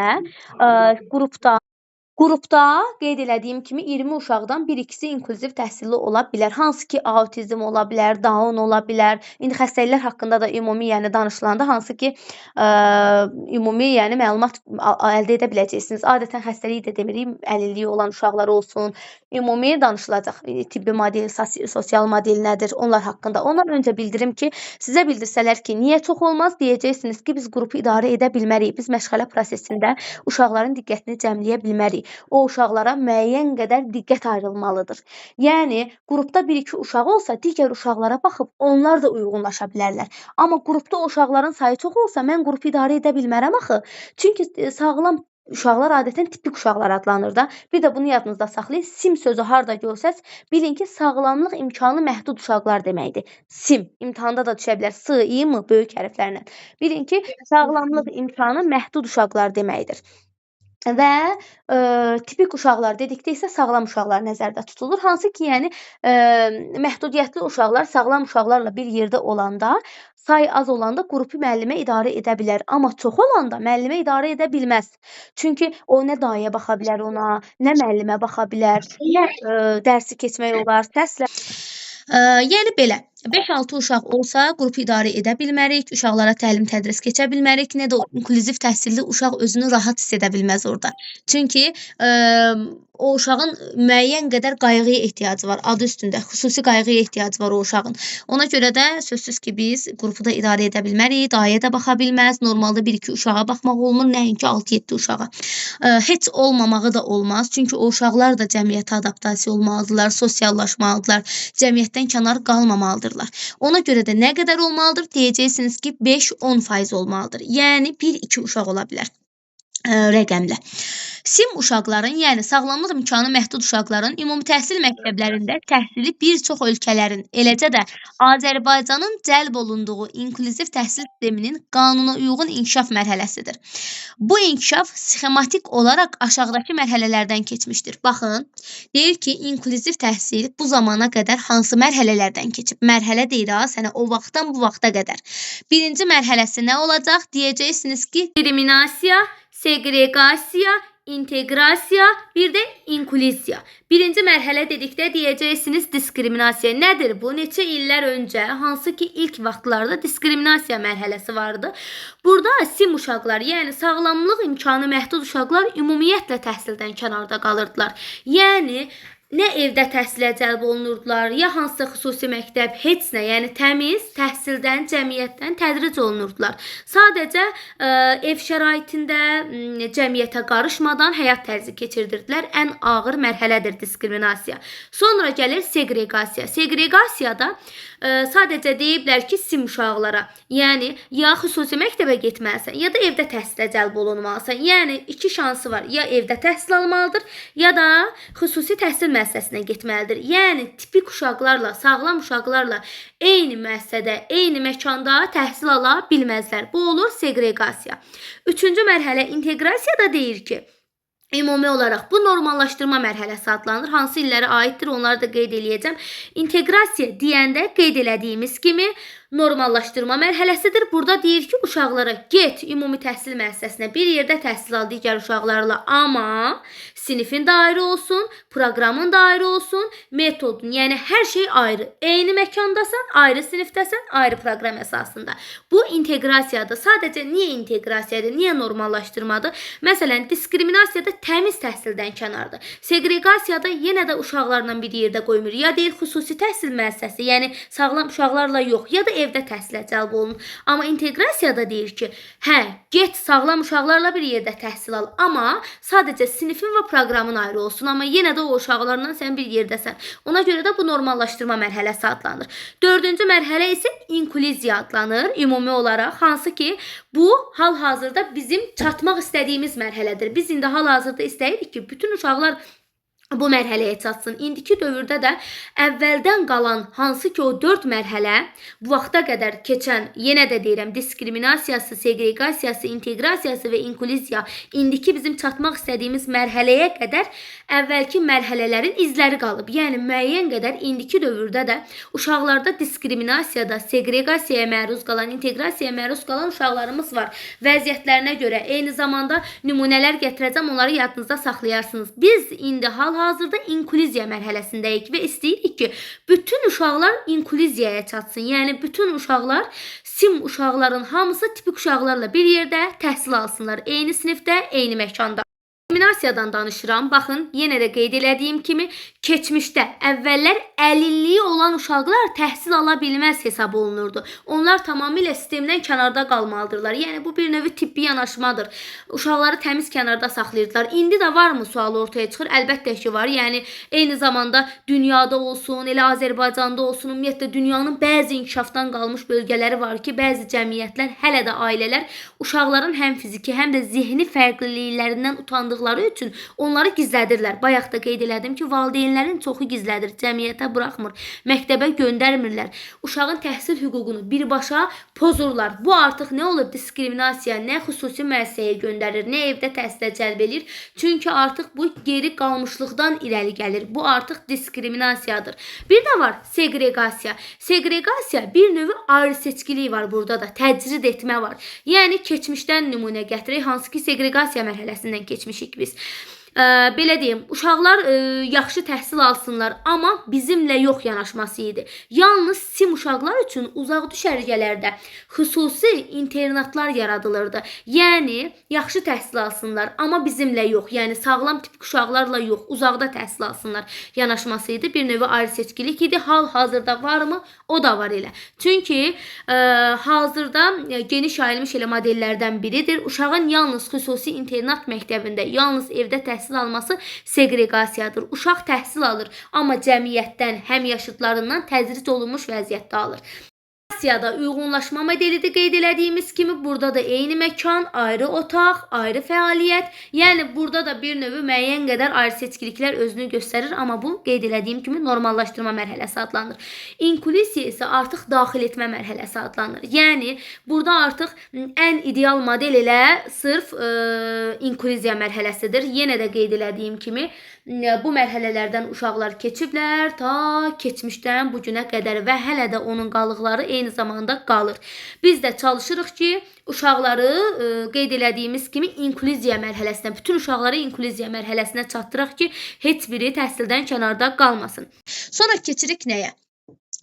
qrupda qeyd elədiyim kimi 20 uşaqdan 1-2-si inklüziv təhsilli ola bilər. Hansı ki, autizm ola bilər, Down ola bilər. İndi xəstəliklər haqqında da ümumi danışılanda hansı ki, ümumi məlumat əldə edə biləcəksiniz. Adətən xəstəlik də demirik, əlilliyi olan uşaqlar olsun. Ümumi danışılacaq. Tibbi model, sosial model nədir? Onlar haqqında. Ondan öncə bildirim ki, sizə bildirsələr ki, niyə çox olmaz? Deyəcəksiniz ki, biz qrupu idarə edə bilmərik. Biz məşğələ prosesində uşaqların diqqətini cəmləyə bilmərik. O uşaqlara müəyyən qədər diqqət ayrılmalıdır. Yəni, qrupda 1-2 uşaq olsa, digər uşaqlara baxıb onlar da uyğunlaşa bilərlər. Amma qrupda o uşaqların sayı çox olsa, mən qrupu idarə edə bilmərəm axı. Çünki sağlam uşaqlar adətən tipik uşaqlar adlanır da. Bir də bunu yadınızda saxlayın. SIM sözü harda görsəz, bilin ki, sağlamlıq imkanı məhdud uşaqlar deməkdir. SIM. İmtahanda da düşə bilər. S, I, M böyük hərflərlə. Bilin ki, sağlamlıq imkanı məhdud uşaqlar deməkdir. Və tipik uşaqlar dedikdə isə sağlam uşaqlar nəzərdə tutulur. Hansı ki, yəni məhdudiyyətli uşaqlar sağlam uşaqlarla bir yerdə olanda, say az olanda qrupu müəllimə idarə edə bilər. Amma çox olanda müəllimə idarə edə bilməz. Çünki o nə dayıya baxa bilər ona, nə müəllimə baxa bilər, nə dərsi keçmək olar, səslə. Yəni belə, 5-6 uşaq olsa qrupu idarə edə bilmərik, uşaqlara təlim tədris keçə bilmərik, nə də inklüziv təhsilli uşaq özünü rahat hiss edə bilməz orada. Çünki o uşağın müəyyən qədər qayğıya ehtiyacı var, adı üstündə, xüsusi qayğıya ehtiyacı var o uşağın. Ona görə də sözsüz ki, biz qrupu da idarə edə bilmərik, dayıya da baxa bilməz, normalda 1-2 uşağa baxmaq olmur, nəinki 6-7 uşağa. Heç olmamağı da olmaz, çünki o uşaqlar da cəmiyyətə adaptasiya olmalıdırlar, sosiallaşmalıdırlar, cəmiyyətdən kənar qalmamalıdırlar. Ona görə də nə qədər olmalıdır? Deyəcəksiniz ki, 5-10% olmalıdır. Yəni 1-2 uşaq ola bilər rəqəmlə. SIM uşaqların, yəni sağlamlıq imkanı məhdud uşaqların ümumi təhsil məktəblərində təhsili bir çox ölkələrin, eləcə də Azərbaycanın cəlb olunduğu inklüziv təhsil sisteminin qanuna uyğun inkişaf mərhələsidir. Bu inkişaf sxematik olaraq aşağıdakı mərhələlərdən keçmişdir. Baxın, deyir ki, inklüziv təhsil bu zamana qədər hansı mərhələlərdən keçib? Mərhələ deyir ha, sənə o vaxtdan bu vaxta qədər. Birinci mərhələsi nə olacaq? Deyəcəksiniz ki, diskriminasiya, segregasiya, inteqrasiya, bir də inklüziya. Birinci mərhələ dedikdə deyəcəksiniz diskriminasiya. Nədir bu? Neçə illər öncə, hansı ki ilk vaxtlarda diskriminasiya mərhələsi vardı. Burada SIM uşaqlar, yəni sağlamlıq imkanı məhdud uşaqlar ümumiyyətlə təhsildən kənarda qalırdılar. Yəni nə evdə təhsilə cəlb olunurdular, ya hansısa xüsusi məktəb, heç nə, yəni təmiz təhsildən, cəmiyyətdən tədric olunurdular. Sadəcə ev şəraitində cəmiyyətə qarışmadan həyat tərzi keçirdirdilər. Ən ağır mərhələdir diskriminasiya. Sonra gəlir segregasiya. Segregasiyada sadəcə deyiblər ki, SIM uşaqlara, yəni ya xüsusi məktəbə getməlisən, ya da evdə təhsilə cəlb olunmalısan. Yəni iki şansı var, ya evdə təhsil almalıdır, ya da xüsusi təhsil müəssisəsinə getməlidir. Yəni tipik uşaqlarla, sağlam uşaqlarla eyni müəssisədə, eyni məkanda təhsil ala bilməzlər. Bu olur segregasiya. Üçüncü mərhələ inteqrasiyada deyir ki, Ümumi olaraq bu normallaşdırma mərhələsi adlanır. Hansı illərə aiddir, onları da qeyd eləyəcəm. İnteqrasiya deyəndə qeyd elədiyimiz kimi normallaşdırma mərhələsidir. Burada deyir ki, uşaqlara get ümumi təhsil müəssisəsinə bir yerdə təhsil al digər uşaqlarla, amma sinifin da ayrı olsun, proqramın da ayrı olsun, metodun, yəni hər şey ayrı. Eyni məkandasan, ayrı sinifdəsən, ayrı proqram əsasında. Bu inteqrasiyadır. Sadəcə niyə inteqrasiyadır, niyə normallaşdırmadır? Məsələn, diskriminasiyada təmiz təhsildən kənardır. Segreqasiyada yenə də uşaqlarla bir yerdə qoymur. Ya deyil xüsusi təhsil müəssisəsi, yəni sağlam uşaqlarla yox, ya da evdə təhsilə cəlb olunur. Amma inteqrasiyada deyir ki, hə, get sağlam uşaqlarla bir yerdə təhsil al, amma sadəcə sinifin və proqramın ayrı olsun, amma yenə də o uşaqlarla sən bir yerdəsən. Ona görə də bu normallaşdırma mərhələsi adlanır. Dördüncü mərhələ isə inkluziya adlanır ümumi olaraq, hansı ki, bu hal-hazırda bizim çatmaq istədiyimiz mərhələdir. Biz indi hal-hazırda istəyirik ki, bütün uşaqlar bu mərhələyə çatsın. İndiki dövrdə də əvvəldən qalan hansı ki o 4 mərhələ bu vaxta qədər keçən, yenə də deyirəm, diskriminasiyası, segreqasiyası, inteqrasiyası və inkluziya indiki bizim çatmaq istədiyimiz mərhələyə qədər əvvəlki mərhələlərin izləri qalıb. Yəni müəyyən qədər indiki dövrdə də uşaqlarda diskriminasiyada, segreqasiyaya məruz qalan, inteqrasiyaya məruz qalan uşaqlarımız var. Vəziyyətlərinə görə eyni zamanda nümunələr gətirəcəm, onları yadınızda saxlayarsınız. Biz indi hal-hazırda inkluziya mərhələsindəyik və istəyirik ki, bütün uşaqlar inkluziyaya çatsın. Yəni bütün uşaqlar, sim uşaqların hamısı tipik uşaqlarla bir yerdə təhsil alsınlar. Eyni sinifdə, eyni məkanda. Diskriminasiyadan danışıram. Baxın, yenə də qeyd elədiyim kimi, keçmişdə əvvəllər əlilliyi olan uşaqlar təhsil ala bilməz hesab olunurdu. Onlar tamamilə sistemdən kənarda qalmalıdırlar. Yəni, bu bir növü tibbi yanaşmadır. Uşaqları təmiz kənarda saxlayırdılar. İndi də varmı sualı ortaya çıxır? Əlbəttə ki, var. Yəni, eyni zamanda dünyada olsun, elə Azərbaycanda olsun, ümumiyyətlə dünyanın bəzi inkişafdan qalmış bölgələri var ki, bəzi cəmiyyətlər, hələ də ailələr uşaqların həm fiziki, həm də zihni fərqliliklərindən utandıqları üçün onları gizlədirlər. Bayaq da qeyd elədim ki, valideynlərin çoxu gizlədir, cəmiyyətə buraxmır, məktəbə göndərmirlər. Uşağın təhsil hüququnu birbaşa pozurlar. Bu artıq nə olur? Diskriminasiya, nə xüsusi müəssisəyə göndərir, nə evdə təhsilə cəlb edir. Çünki artıq bu geri qalmışlıqdan irəli gəlir. Bu artıq diskriminasiyadır. Bir də var segreqasiya. Segreqasiya bir növü ayrı seçkilik var burada da. Təcrid etmə var. Yəni keçmişdən nümunə gətirək, hansı ki segreqasiya mərhələsindən keçmişik biz. Belə deyim, uşaqlar yaxşı təhsil alsınlar, amma bizimlə yox yanaşması idi. Yalnız sim uşaqlar üçün uzaq düşərgələrdə xüsusi internatlar yaradılırdı. Yəni, yaxşı təhsil alsınlar, amma bizimlə yox. Yəni, sağlam tipik uşaqlarla yox, uzaqda təhsil alsınlar yanaşması idi. Bir növü ayrı seçkilik idi. Hal-hazırda varmı? O da var elə. Çünki hazırda geniş yayılmış elə modellərdən biridir. Uşağın yalnız xüsusi internat məktəbində, yalnız evdə təhsil alması segreqasiyadır. Uşaq təhsil alır, amma cəmiyyətdən, həm yaşıdlarından təcrid olunmuş vəziyyətdə alır. Segreqasiyada uyğunlaşma modelidir qeyd elədiyimiz kimi, burada da eyni məkan, ayrı otaq, ayrı fəaliyyət. Yəni, burada da bir növü müəyyən qədər ayrı seçkiliklər özünü göstərir, amma bu qeyd elədiyim kimi normallaşdırma mərhələsi adlanır. İnkluziya isə artıq daxil etmə mərhələsi adlanır. Yəni, burada artıq ən ideal model elə sırf inkluziya mərhələsidir. Yenə də qeyd elədiyim kimi, bu mərhələlərdən uşaqlar keçiblər ta keçmişdən bugünə qədər və hələ də onun qalıqları eyni zamanda qalır. Biz də çalışırıq ki, uşaqları qeyd elədiyimiz kimi inkluziya mərhələsinə, bütün uşaqları inkluziya mərhələsinə çatdıraq ki, heç biri təhsildən kənarda qalmasın. Sonra keçirik nəyə?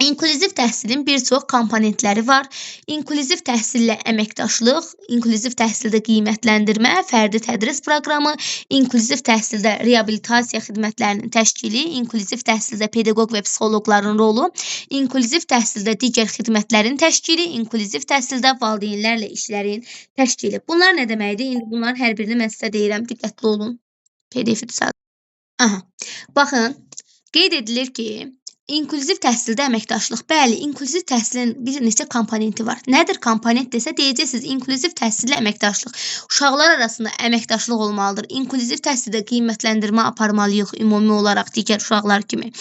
İnklüziv təhsilin bir çox komponentləri var. İnklüziv təhsillə əməkdaşlıq, inklüziv təhsildə qiymətləndirmə, fərdi tədris proqramı, inklüziv təhsildə reabilitasiya xidmətlərinin təşkili, inklüziv təhsildə pedaqoq və psixoloqların rolu, inklüziv təhsildə digər xidmətlərin təşkili, inklüziv təhsildə valideynlərlə işlərin təşkili. Bunlar nə deməkdir? İndi bunların hər birini mən sizə deyirəm, diqqətli olun. PDF-i düzəldin. Baxın, qeyd edilir ki, İnklüziv təhsildə əməkdaşlıq. Bəli, inklüziv təhsilin bir neçə komponenti var. Nədir komponent desə deyəcəksiniz, inklüziv təhsillə əməkdaşlıq. Uşaqlar arasında əməkdaşlıq olmalıdır. İnklüziv təhsildə qiymətləndirmə aparmalıyıq ümumi olaraq digər uşaqlar kimi.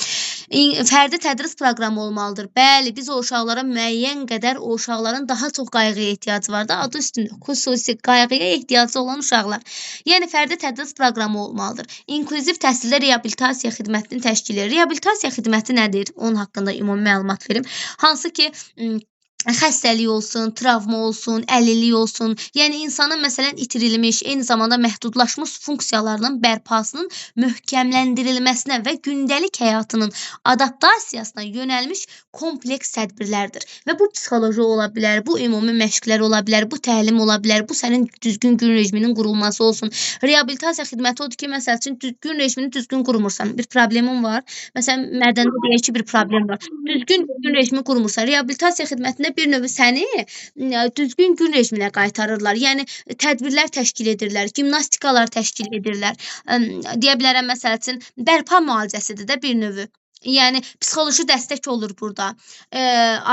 Fərdi tədris proqramı olmalıdır. Bəli, biz o uşaqlara müəyyən qədər o uşaqların daha çox qayğıya ehtiyacı var da, adı üstündə xüsusi qayğıya ehtiyacı olan uşaqlar. Yəni fərdi tədris proqramı olmalıdır. İnklüziv təhsildə reabilitasiya xidmətinin təşkili. Reabilitasiya xidməti nədir? Onun haqqında ümumi məlumat verim. Hansı ki, xəstəlik olsun, travma olsun, əlillik olsun, yəni insanın məsələn itirilmiş, eyni zamanda məhdudlaşmış funksiyalarının bərpasının möhkəmləndirilməsinə və gündəlik həyatının adaptasiyasına yönəlmiş kompleks tədbirlərdir. Və bu psixoloji ola bilər, bu ümumi məşqlər ola bilər, bu təlim ola bilər, bu sənin düzgün gün rejiminin qurulması olsun. Reabilitasiya xidməti odur ki, məsəl üçün gün rejimini düzgün qurmursan, bir problemin var. Məsələn, mədəndə deyək ki, bir problem var. Düzgün gün rejimi qurmursan, reabilitasiya xidmətində bir növ səni düzgün gün rejiminə qaytarırlar. Yəni tədbirlər təşkil edirlər, gimnastikalar təşkil edirlər. Deyə bilərəm məsəl üçün bərpa müalicəsidir də bir növü. Yəni psixoloji dəstək olur burada.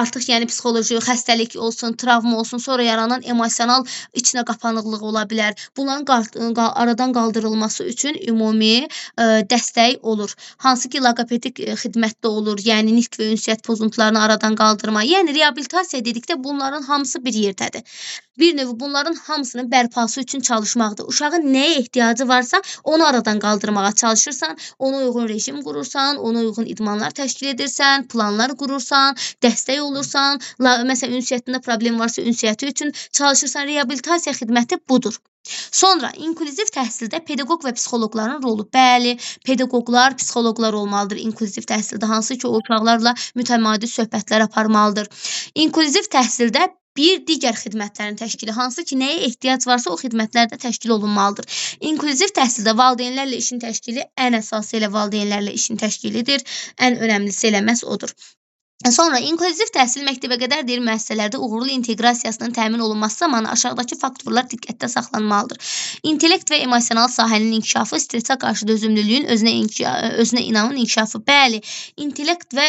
Artıq yəni psixoloji xəstəlik olsun, travma olsun, sonra yaranan emosional içinə qapanıqlıq ola bilər. Bunların aradan qaldırılması üçün ümumi dəstək olur. Hansı ki, loqopedik xidmətdə olur. Yəni nitq və ünsiyyət pozuntularını aradan qaldırma. Yəni reabilitasiya dedikdə bunların hamısı bir yerdədir. Bir növ bunların hamısının bərpası üçün çalışmaqdır. Uşağın nəyə ehtiyacı varsa onu aradan qaldırmağa çalışırsan, ona uyğun rejim qurursan, ona uyğun idmanlar təşkil edirsən, planlar qurursan, dəstək olursan, məsələn ünsiyyətində problem varsa ünsiyyəti üçün çalışırsan, reabilitasiya xidməti budur. Sonra inklüziv təhsildə pedaqoq və psixoloqların rolu. Bəli, pedaqoqlar, psixoloqlar olmalıdır inklüziv təhsildə, hansı ki, o uşaqlarla mütəmadi söhbətlər aparmalıdır. İnklüziv təhsildə bir digər xidmətlərin təşkili, hansı ki, nəyə ehtiyac varsa o xidmətlər də təşkil olunmalıdır. İnklüziv təhsildə valideynlərlə işin təşkili ən əsası elə valideynlərlə işin təşkilidir. Ən önəmlisi elə məhz odur. Sonra inklüziv təhsil məktəbə qədər deyil müəssisələrdə uğurlu inteqrasiyasının təmin olunması zamanı aşağıdakı faktorlar diqqətdə saxlanmalıdır. İntellekt və emosional sahənin inkişafı, stressə qarşı dözümlülüyün, özünə inamın inkişafı. Bəli, intellekt və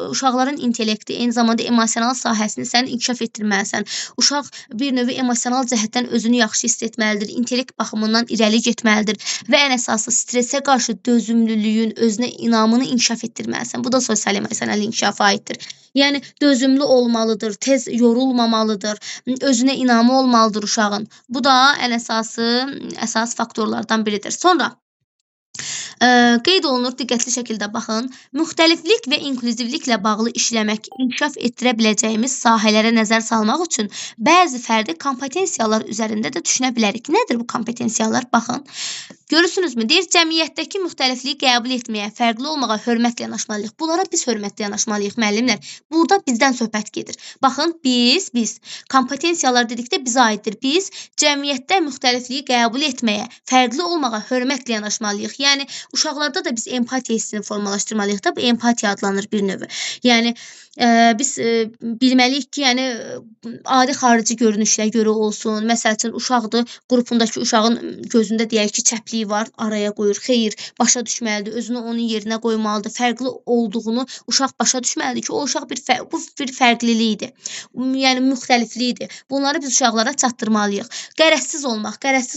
uşaqların intellekti, eyni zamanda emosional sahəsini sən inkişaf etdirməlisən. Uşaq bir növ emosional cəhətdən özünü yaxşı hiss etməlidir, intellekt baxımından irəli getməlidir və ən əsası stressə qarşı dözümlülüyün, özünə inamını inkişaf etdirməlisən. Bu da sosial emosional inkişafa aiddir. Yəni dözümlü olmalıdır, tez yorulmamalıdır, özünə inamı olmalıdır uşağın. Bu da ən əsas faktorlardan biridir. Sonra qeyd olunur, diqqətli şəkildə baxın. Müxtəliflik və inklüzivliklə bağlı işləmək, inkişaf etdirə biləcəyimiz sahələrə nəzər salmaq üçün bəzi fərdi kompetensiyalar üzərində də düşünə bilərik. Nədir bu kompetensiyalar? Baxın. Görürsünüzmü? Deyir, cəmiyyətdəki müxtəlifliyi qəbul etməyə, fərqli olmağa hörmətlə yanaşmalıyıq. Bunlara biz hörmətlə yanaşmalıyıq, müəllimlər. Burada bizdən söhbət gedir. Baxın, biz kompetensiyalar dedikdə bizə aiddir. Biz cəmiyyətdə müxtəlifliyi qəbul etməyə, fərqli olmağa hörmətlə yanaşmalıyıq. Yəni uşaqlarda da biz empatiya hissini formalaşdırmalıyıq da, bu empatiya adlanır bir növü. Yəni biz bilməliyik ki, yəni adi xarici görünüşlə görə olsun. Məsəl üçün uşaqdır, qrupundakı uşağın gözündə deyək ki, çəplik var, araya qoyur. Xeyr, başa düşməlidir, özünü onun yerinə qoymalıdır. Fərqli olduğunu uşaq başa düşməlidir ki, o uşaq bu bir fərqlilikdir. Yəni müxtəliflikdir. Bunları biz uşaqlara çatdırmalıyıq. Qərəzsiz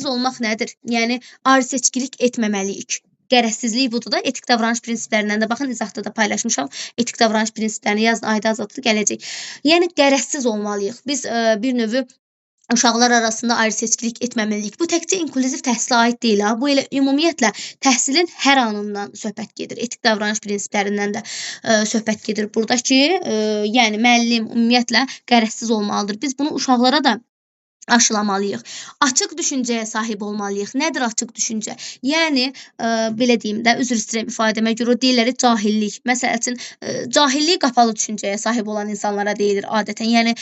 olmaq nədir? Yəni ayrıseçkilik etməməliyik. Qərəzsizlik budur da, etik davranış prinsiplərindən də baxın, izahda da paylaşmışam. Etik davranış prinsiplərini yazın, ayda azadlı gələcək. Yəni qərəzsiz olmalıyıq. Biz bir növü uşaqlar arasında ayrıseçkilik etməməliyik. Bu təkcə inklüziv təhsilə aid deyil. Bu elə ümumiyyətlə təhsilin hər anından söhbət gedir. Etik davranış prinsiplərindən də söhbət gedir. Burada ki, yəni müəllim ümumiyyətlə qərəzsiz olmalıdır. Biz bunu uşaqlara da aşılamalıyıq. Açıq düşüncəyə sahib olmalıyıq. Nədir açıq düşüncə? Yəni, belə deyim də, üzr istəyirəm ifadəmə görə deyirlər cahillik. Məsəl üçün, cahillik qapalı düşüncəyə sahib olan insanlara deyilir adətən. Yəni,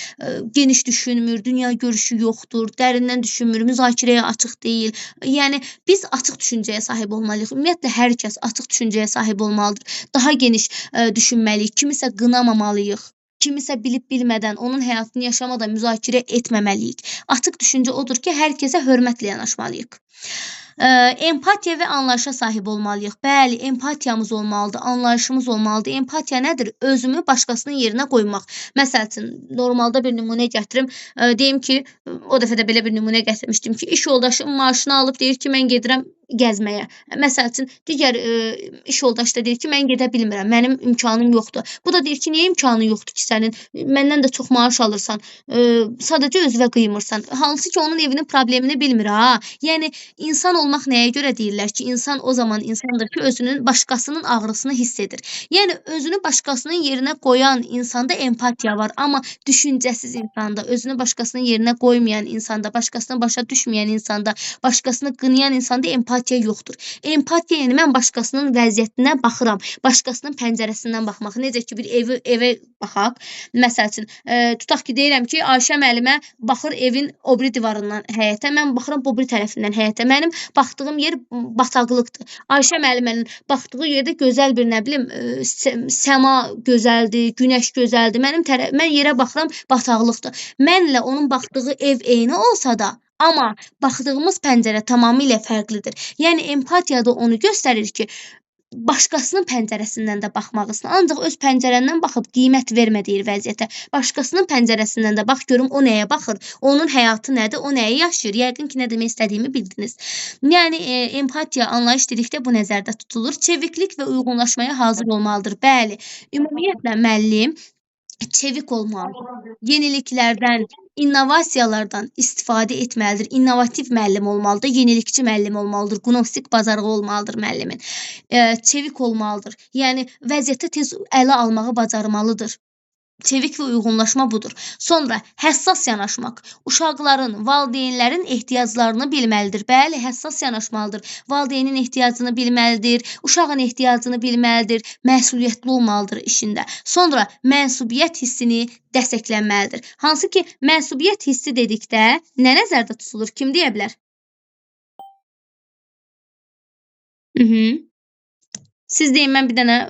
geniş düşünmür, dünya görüşü yoxdur, dərindən düşünmür, müzakirəyə açıq deyil. Yəni, biz açıq düşüncəyə sahib olmalıyıq. Ümumiyyətlə, hər kəs açıq düşüncəyə sahib olmalıdır. Daha geniş düşünməliyik, kimisə qınamamalıyıq. Kimisə bilib-bilmədən, onun həyatını yaşamadan müzakirə etməməliyik. Açıq düşüncə odur ki, hər kəsə hörmətlə yanaşmalıyıq. Empatiya və anlayışa sahib olmalıyıq. Bəli, empatiyamız olmalıdır, anlayışımız olmalıdır. Empatiya nədir? Özümü başqasının yerinə qoymaq. Məsəl üçün, normalda bir nümunə gətirim. Deyim ki, o dəfə də belə bir nümunə gətirmişdim ki, iş yoldaşım maaşını alıb deyir ki, mən gedirəm gəzməyə. Məsəl üçün, digər iş yoldaşı da deyir ki, mən gedə bilmirəm, mənim imkanım yoxdur. Bu da deyir ki, niyə imkanın yoxdur ki sənin? Məndən də çox maaş alırsan, sadəcə özünə qıymırsan. Hansı ki, onun evinin problemini bilmir, ha? Yəni, insan olmaq nəyə görə deyirlər ki, insan o zaman insandır ki, özünün başqasının ağrısını hiss edir. Yəni, özünü başqasının yerinə qoyan insanda empatiya var, amma düşüncəsiz insanda, özünü başqasının yerinə qoymayan insanda, başqasını başa düşməyən insanda, başqasını qınayan insanda empatiya yoxdur. Empatiya, yəni mən başqasının vəziyyətinə baxıram, başqasının pəncərəsindən baxmaq. Necə ki, bir evə baxaq. Məsəl üçün, tutaq ki, deyirəm ki, Ayşə müəllimə baxır evin o biri divarından həyətə, mən baxıram o biri tərəfindən həyətə. Mənim baxdığım yer bataqlıqdır. Ayşə müəllimənin baxdığı yerdə gözəl bir, nə bilim, səma gözəldir, günəş gözəldir. Mən yerə baxıram, bataqlıqdır. Mənlə onun baxdığı ev eyni olsa da, amma baxdığımız pəncərə tamamilə fərqlidir. Yəni, empatiya da onu göstərir ki, başqasının pəncərəsindən də baxmalısın. Ancaq öz pəncərəndən baxıb qiymət vermədiyi vəziyyətə, başqasının pəncərəsindən də bax, görüm o nəyə baxır, onun həyatı nədir, o nəyi yaşayır. Yəqin ki, nə demək istədiyimi bildiniz. Yəni, empatiya, anlayış dedikdə bu nəzərdə tutulur. Çeviklik və uyğunlaşmaya hazır olmalıdır. Bəli, ümumiyyətlə müəllim çevik olmalıdır. Yeniliklərdən, innovasiyalardan istifadə etməlidir. İnnovativ müəllim olmalıdır, yenilikçi müəllim olmalıdır, qnostik bacarığı olmalıdır müəllimin. Çevik olmalıdır. Yəni, vəziyyəti tez ələ almağı bacarmalıdır. Çevik və uyğunlaşma budur. Sonra, həssas yanaşmaq. Uşaqların, valideynlərin ehtiyaclarını bilməlidir. Bəli, həssas yanaşmalıdır. Valideynin ehtiyacını bilməlidir, uşağın ehtiyacını bilməlidir, məsuliyyətli olmalıdır işində. Sonra, mənsubiyyət hissini dəstəklənməlidir. Hansı ki, mənsubiyyət hissi dedikdə nə nəzərdə tutulur? Kim deyə bilər? Siz deyin, mən bir dənə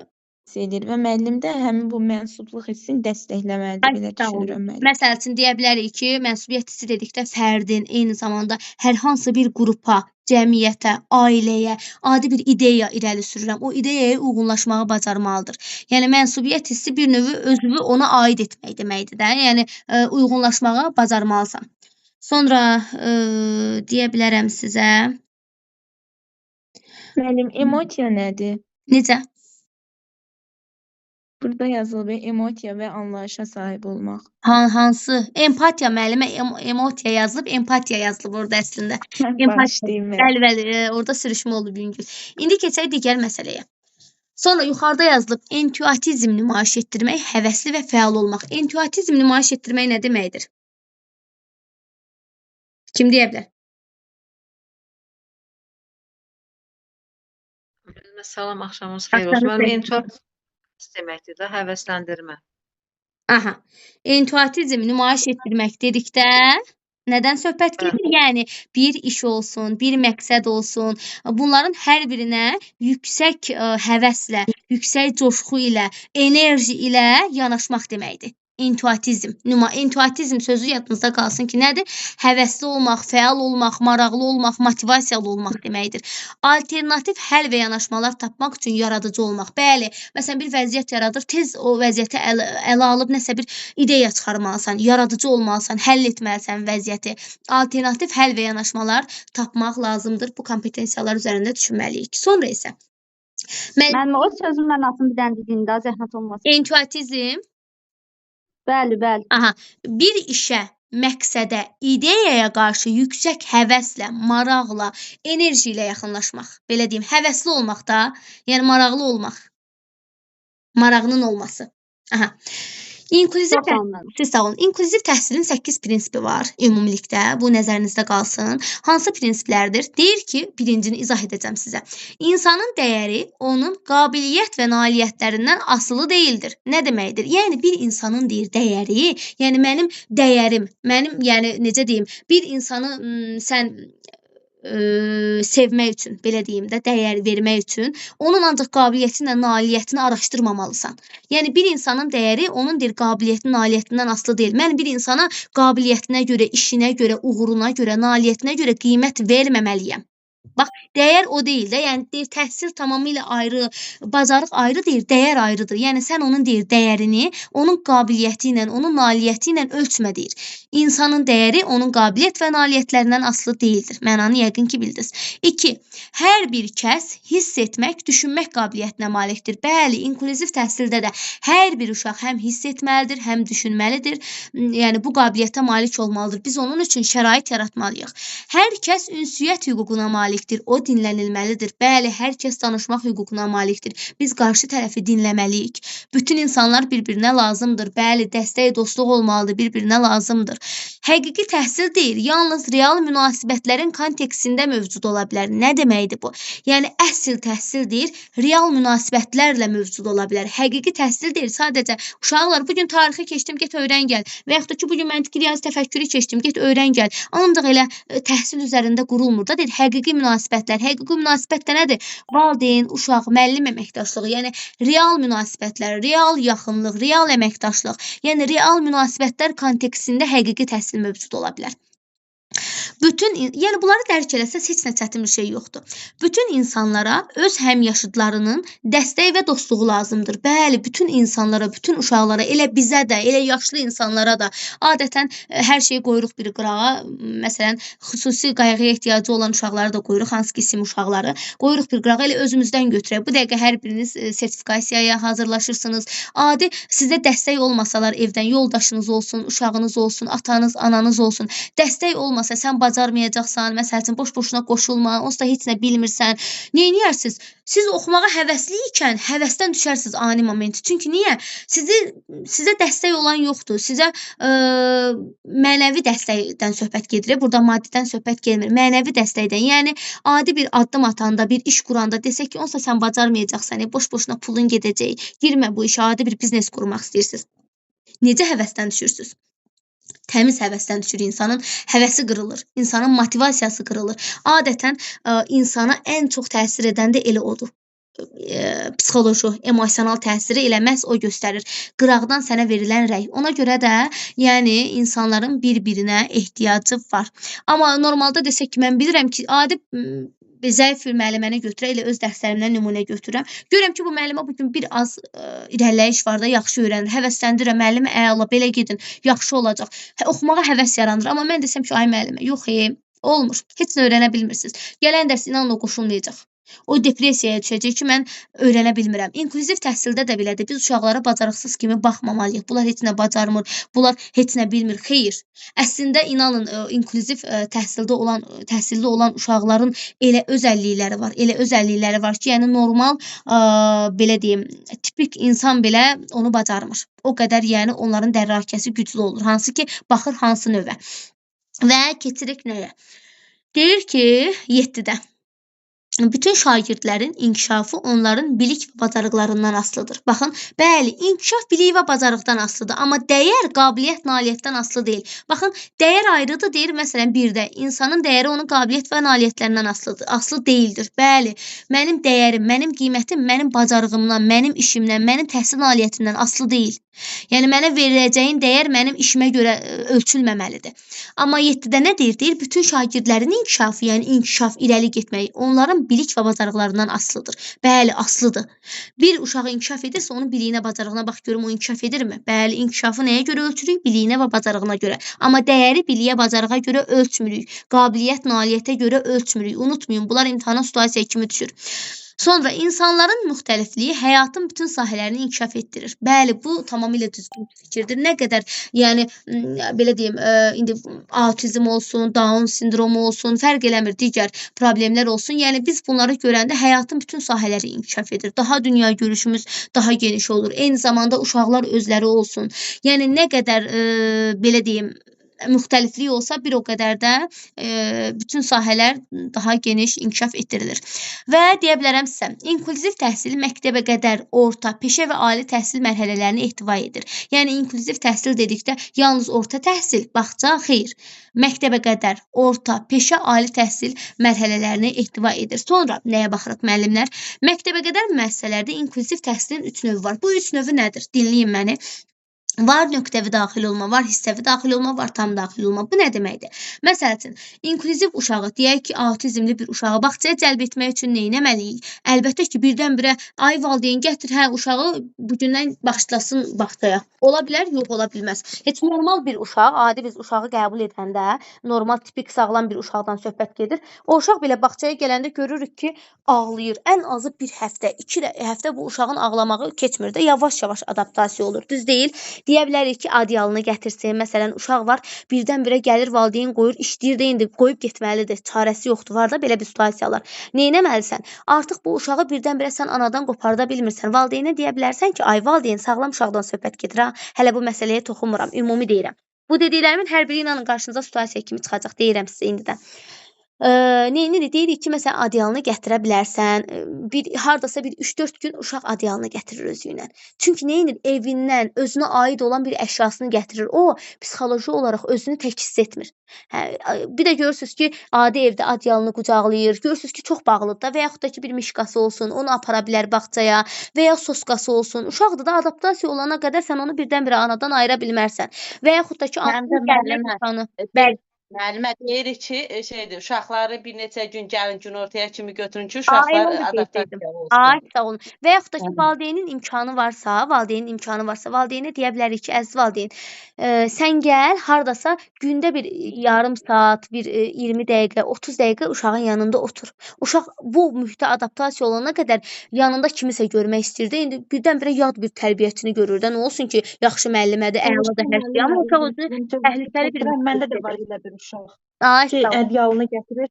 edir və müəllim də həmin bu mənsubluq hissini dəstəkləməlidir, belə düşünürəm müəllim. Məsəl üçün, deyə bilərik ki, mənsubiyyət hissi dedikdə fərdin, eyni zamanda hər hansı bir qrupa, cəmiyyətə, ailəyə, adi bir ideya irəli sürürəm. O ideyaya uyğunlaşmağı bacarmalıdır. Yəni, mənsubiyyət hissi bir növü özünü ona aid etmək deməkdir də. Yəni, uyğunlaşmağı bacarmalısan. Sonra, deyə bilərəm sizə. Müəllim, emosiya nədir? Necə? Burada yazılıb emosiya və anlayışa sahib olmaq. Hansı? Empatiya müəllimə emosiya yazılıb, empatiya yazılıb orada əslində. Bağışlayın müəllim. Bəli, orada sürüşmə olub yüngül. İndi keçək digər məsələyə. Sonra yuxarıda yazılıb intuitizm nümayiş etdirmək, həvəsli və fəal olmaq. Intuitizm nümayiş etdirmək nə deməkdir? Kim deyə bilər? Salam, axşamınız xeyir olsun. Mənim intuitiv deməkdir də, həvəsləndirmə. Aha. Intuitizm nümayiş etdirmək dedikdə nədən söhbət gedir? Yəni, bir iş olsun, bir məqsəd olsun. Bunların hər birinə yüksək həvəslə, yüksək coşqu ilə, enerji ilə yanaşmaq deməkdir. İntuitizm. İntuitizm sözü yadınızda qalsın ki, nədir? Həvəsli olmaq, fəal olmaq, maraqlı olmaq, motivasiyalı olmaq deməkdir. Alternativ həll və yanaşmalar tapmaq üçün yaradıcı olmaq. Bəli, məsələn, bir vəziyyət yaradır, tez o vəziyyəti ələ alıb nəsə bir ideya çıxarmalısan, yaradıcı olmalısan, həll etməlisən vəziyyəti. Alternativ həll və yanaşmalar tapmaq lazımdır. Bu kompetensiyalar üzərində düşünməliyik. Sonra isə Müəllim, o sözün mənasını bir dənə deyin də, zəhmət olmasın. İntuitizm. Bəli, bəli. Aha, bir işə, məqsədə, ideyaya qarşı yüksək həvəslə, maraqla, enerji ilə yaxınlaşmaq. Belə deyim, həvəsli olmaq da, yəni maraqlı olmaq. Marağının olması. Aha. Siz sağ olun. İnklüziv təhsilin 8 prinsipi var ümumilikdə. Bu nəzərinizdə qalsın. Hansı prinsiplərdir? Deyir ki, birincini izah edəcəm sizə. İnsanın dəyəri onun qabiliyyət və nailiyyətlərindən asılı deyildir. Nə deməkdir? Yəni, bir insanın deyir dəyəri, yəni mənim dəyərim, yəni necə deyim, bir insanı sən sevmək üçün, belə deyim də, dəyər vermək üçün onun ancaq qabiliyyətini, nailiyyətini araşdırmamalısan. Yəni, bir insanın dəyəri onun deyir qabiliyyətinin, nailiyyətindən asılı deyil. Mən bir insana qabiliyyətinə görə, işinə görə, uğuruna görə, nailiyyətinə görə qiymət verməməliyəm. Bax, dəyər o deyil də, yəni deyir təhsil tamamilə ayrı, bacarıq ayrı deyir, dəyər ayrıdır. Yəni sən onun deyir dəyərini, onun qabiliyyəti ilə, onun nailiyyəti ilə ölçmə deyir. İnsanın dəyəri onun qabiliyyət və nailiyyətlərindən asılı deyildir. Mənanı yəqin ki bildiniz. 2. Hər bir kəs hiss etmək, düşünmək qabiliyyətinə malikdir. Bəli, inklüziv təhsildə də hər bir uşaq həm hiss etməlidir, həm düşünməlidir. Yəni bu qabiliyyətə malik olmalıdır. Biz onun üçün şərait yaratmalıyıq. Hər kəs ünsiyyət hüququna malikdir. O dinlənilməlidir. Bəli, hər kəs danışmaq hüququna malikdir. Biz qarşı tərəfi dinləməliyik. Bütün insanlar bir-birinə lazımdır. Bəli, dəstək, dostluq olmalıdır, bir-birinə lazımdır. Həqiqi təhsil deyil, yalnız real münasibətlərin kontekstində mövcud ola bilər. Nə deməkdir bu? Yəni əsl təhsil deyil, real münasibətlərlə mövcud ola bilər. Həqiqi təhsil deyil, sadəcə uşaqlar bu gün tarixi keçdim, get öyrən gəl. Və yaxud da ki bu gün məntiqi riyazi təfəkkürü keçdim, get öyrən gəl. Ancaq elə təhsil üzərində qurulmur da deyir. Həqiqi münasibətlər. Həqiqi münasibət də nədir? Valideyn, uşaq, müəllim əməkdaşlığı, yəni real münasibətlər, real yaxınlıq, real əməkdaşlıq, yəni real münasibətlər kontekstində həqiqi təhsil mövcud ola bilər. Yəni bunları dərk eləsəz heç nə çətin bir şey yoxdur. Bütün insanlara öz həmyaşıdlarının dəstək və dostluğu lazımdır. Bəli, bütün insanlara, bütün uşaqlara, elə bizə də, elə yaşlı insanlara da adətən hər şeyi qoyuruq bir qırağa. Məsələn, xüsusi qayğıya ehtiyacı olan uşaqları da qoyuruq, hansı ki isim uşaqları. Qoyuruq bir qırağa, elə özümüzdən götürək. Bu dəqiqə hər biriniz sertifikasiyaya hazırlaşırsınız. Adi sizə dəstək olmasalar evdən yoldaşınız olsun, uşağınız olsun, atanız, ananız olsun. Dəstək olmasa sən bacarmayacaqsan, məsəl üçün boş-boşuna qoşulma, onsuz da heç nə bilmirsən. Neyniyərsiniz? Siz oxumağa həvəsli ikən həvəsdən düşərsiniz ani moment. Çünki niyə? Sizə dəstək olan yoxdur. Sizə mənəvi dəstəkdən söhbət gedir. Burada maddidən söhbət gelmir. Mənəvi dəstəkdən. Yəni adi bir addım atanda, bir iş quranda desək ki, onsuz da sən bacarmayacaqsan, boş-boşuna pulun gedəcək. Girmə bu işə, adi bir biznes qurmaq istəyirsiniz. Necə həvəsdən düşürsünüz? Təmiz həvəsdən düşür insanın, həvəsi qırılır, insanın motivasiyası qırılır. Adətən insana ən çox təsir edən də elə odur. Psixoloji, emosional təsiri elə məhz o göstərir. Qıraqdan sənə verilən rəy. Ona görə də yəni insanların bir-birinə ehtiyacı var. Amma normalda desək ki, mən bilirəm ki, adi zəif bir müəlliməni götürək, elə öz dərslərimdən nümunə götürürəm. Görürəm ki, bu müəllimə bugün bir az irəliləyiş var da, yaxşı öyrənir. Həvəsləndirirəm, müəllimi əla, belə gedin, yaxşı olacaq. Oxumağa həvəs yaranır. Amma mən desəm ki, ay müəllimə, yox, olmur. Heç nə öyrənə bilmirsiniz. Gələn dərs inanın o qoşulmayacaq. O depressiyaya düşəcək ki, mən öyrənə bilmirəm. İnklüziv təhsildə də belədir. Biz uşaqlara bacarıqsız kimi baxmamalıyıq. Bunlar heç nə bacarmır, bunlar heç nə bilmir. Xeyr. Əslində inanın inklüziv təhsildə olan uşaqların elə özəllikləri var. Elə özəllikləri var ki, yəni normal belə deyim, tipik insan belə onu bacarmır. O qədər yəni onların dərrakəsi güclü olur. Hansı ki, baxır hansı növə. Və keçirik nəyə? Deyir ki, 7-də bütün şagirdlərin inkişafı onların bilik və bacarıqlarından asılıdır. Baxın, bəli, inkişaf bilik və bacarıqdan asılıdır. Amma dəyər, qabiliyyət, nailiyyətdən asılı deyil. Baxın, dəyər ayrıdır, deyir məsələn birdə. İnsanın dəyəri onun qabiliyyət və nailiyyətlərindən asılıdır. Asılı deyildir. Bəli, mənim dəyərim, mənim qiymətim, mənim bacarığımdan, mənim işimdən, mənim təhsil nailiyyətimdən asılı deyil. Yəni, mənə veriləcəyin dəyər mənim işimə görə ölçülməməlidir. Amma 7-də nə deyir? Deyir, bütün şagirdlərin inkişafı, yəni inkişaf, irəli getmək, onların bilik və bacarıqlarından asılıdır. Bəli, asılıdır. Bir uşaq inkişaf edirsə, onun biliyinə, bacarığına bax görüm, o inkişaf edirmi? Bəli, inkişafı nəyə görə ölçürük? Biliyinə və bacarığına görə. Amma dəyəri biliyə, bacarığa görə ölçmürük. Qabiliyyət, nailiyyətə görə ölçmürük. Unutmayın, bunlar imtahana situasiya kimi düşür. Sonra insanların müxtəlifliyi həyatın bütün sahələrini inkişaf etdirir. Bəli, bu tamamilə düzgün fikirdir. Nə qədər, yəni belə deyim, indi autizm olsun, Down sindromu olsun, fərq eləmir, digər problemlər olsun. Yəni biz bunları görəndə həyatın bütün sahələri inkişaf edir. Daha dünya görüşümüz daha geniş olur. Eyni zamanda uşaqlar özləri olsun. Yəni nə qədər belə deyim, müxtəliflik olsa bir o qədər də bütün sahələr daha geniş inkişaf etdirilir. Və deyə bilərəm sizə, inklüziv təhsil məktəbə qədər orta, peşə və ali təhsil mərhələlərini ehtiva edir. Yəni inklüziv təhsil dedikdə yalnız orta təhsil, baxca, xeyr. Məktəbə qədər orta, peşə, ali təhsil mərhələlərini ehtiva edir. Sonra nəyə baxırıq müəllimlər? Məktəbə qədər müəssisələrdə inklüziv təhsilin 3 növü var. Bu 3 növü nədir? Dinləyin məni. Var nöqtəvi daxil olma, var hissəvi daxil olma, var tam daxil olma. Bu nə deməkdir? Məsəl üçün, inklüziv uşağı, deyək ki, autizmli bir uşağı bağçaya cəlb etmək üçün nə etməliyik? Əlbəttə ki, birdən-birə ay valideyn gətir, hə uşağı bugündən başlasın bağçaya. Ola bilər, yox ola bilməz. Heç normal bir uşaq, adi biz uşağı qəbul edəndə, normal tipik sağlam bir uşaqdan söhbət gedir. O uşaq belə bağçaya gələndə görürük ki, ağlayır. Ən azı bir həftə, 2 həftə bu uşağın ağlamağı keçmir də, yavaş-yavaş adaptasiya olur. Düz deyil? Deyə bilərik ki, adyalını gətirsin. Məsələn, uşaq var, birdən-birə gəlir, valideyn qoyur, işləyir də indi qoyub getməlidir. Çarəsi yoxdur. Var da belə bir situasiyalar. Nə etməlisən? Artıq bu uşağı birdən-birə sən anadan qoparda bilmirsən. Valideynə deyə bilərsən ki, ay valideyn, sağlam uşaqdan söhbət gedir ha. Hələ bu məsələyə toxunmuram, ümumi deyirəm. Bu dediklərimin hər biri inanın qarşınıza situasiya kimi çıxacaq, deyirəm sizə indidən. Neyinirik? Deyirik ki, məsələn, adyalını gətirə bilərsən. Hardasa bir 3-4 gün uşaq adyalını gətirir özü ilə. Çünki neyinir? Evindən özünə aid olan bir əşyasını gətirir. O, psixoloji olaraq özünü tək hiss etmir. Bir də görürsünüz ki, adi evdə adyalını qucaqlayır. Görürsünüz ki, çox bağlıdır da və yaxud da ki, bir mişqası olsun, onu apara bilər bağçaya və ya soskası olsun. Uşaqdır da, adaptasiya olana qədər sən onu birdən-birə anadan ayıra bilmərsən. Və yaxud da ki, Müəllimə deyirik ki, şeydir, uşaqları bir neçə gün gəlin günortaya kimi götürün ki, uşaqlar adaptasiya olsun. Ay, sağ olun. Və yaxud da ki, valideynin imkanı varsa, valideynə deyə bilərik ki, əziz valideyn, sən gəl, hardasa gündə bir yarım saat, bir 20 dəqiqə, 30 dəqiqə uşağın yanında otur. Uşaq bu mühitə adaptasiya olana qədər yanında kimisə görmək istəyir də, indi birdən-birə yad bir tərbiyəçini görür də, nə olsun ki, yaxşı müəllimədir, əladır hər şey, amma uşaq özünü təhlükəli bir Məndə də var elə bir uşaq. Ay, Ki, sağ olun. ədyalını gətirir.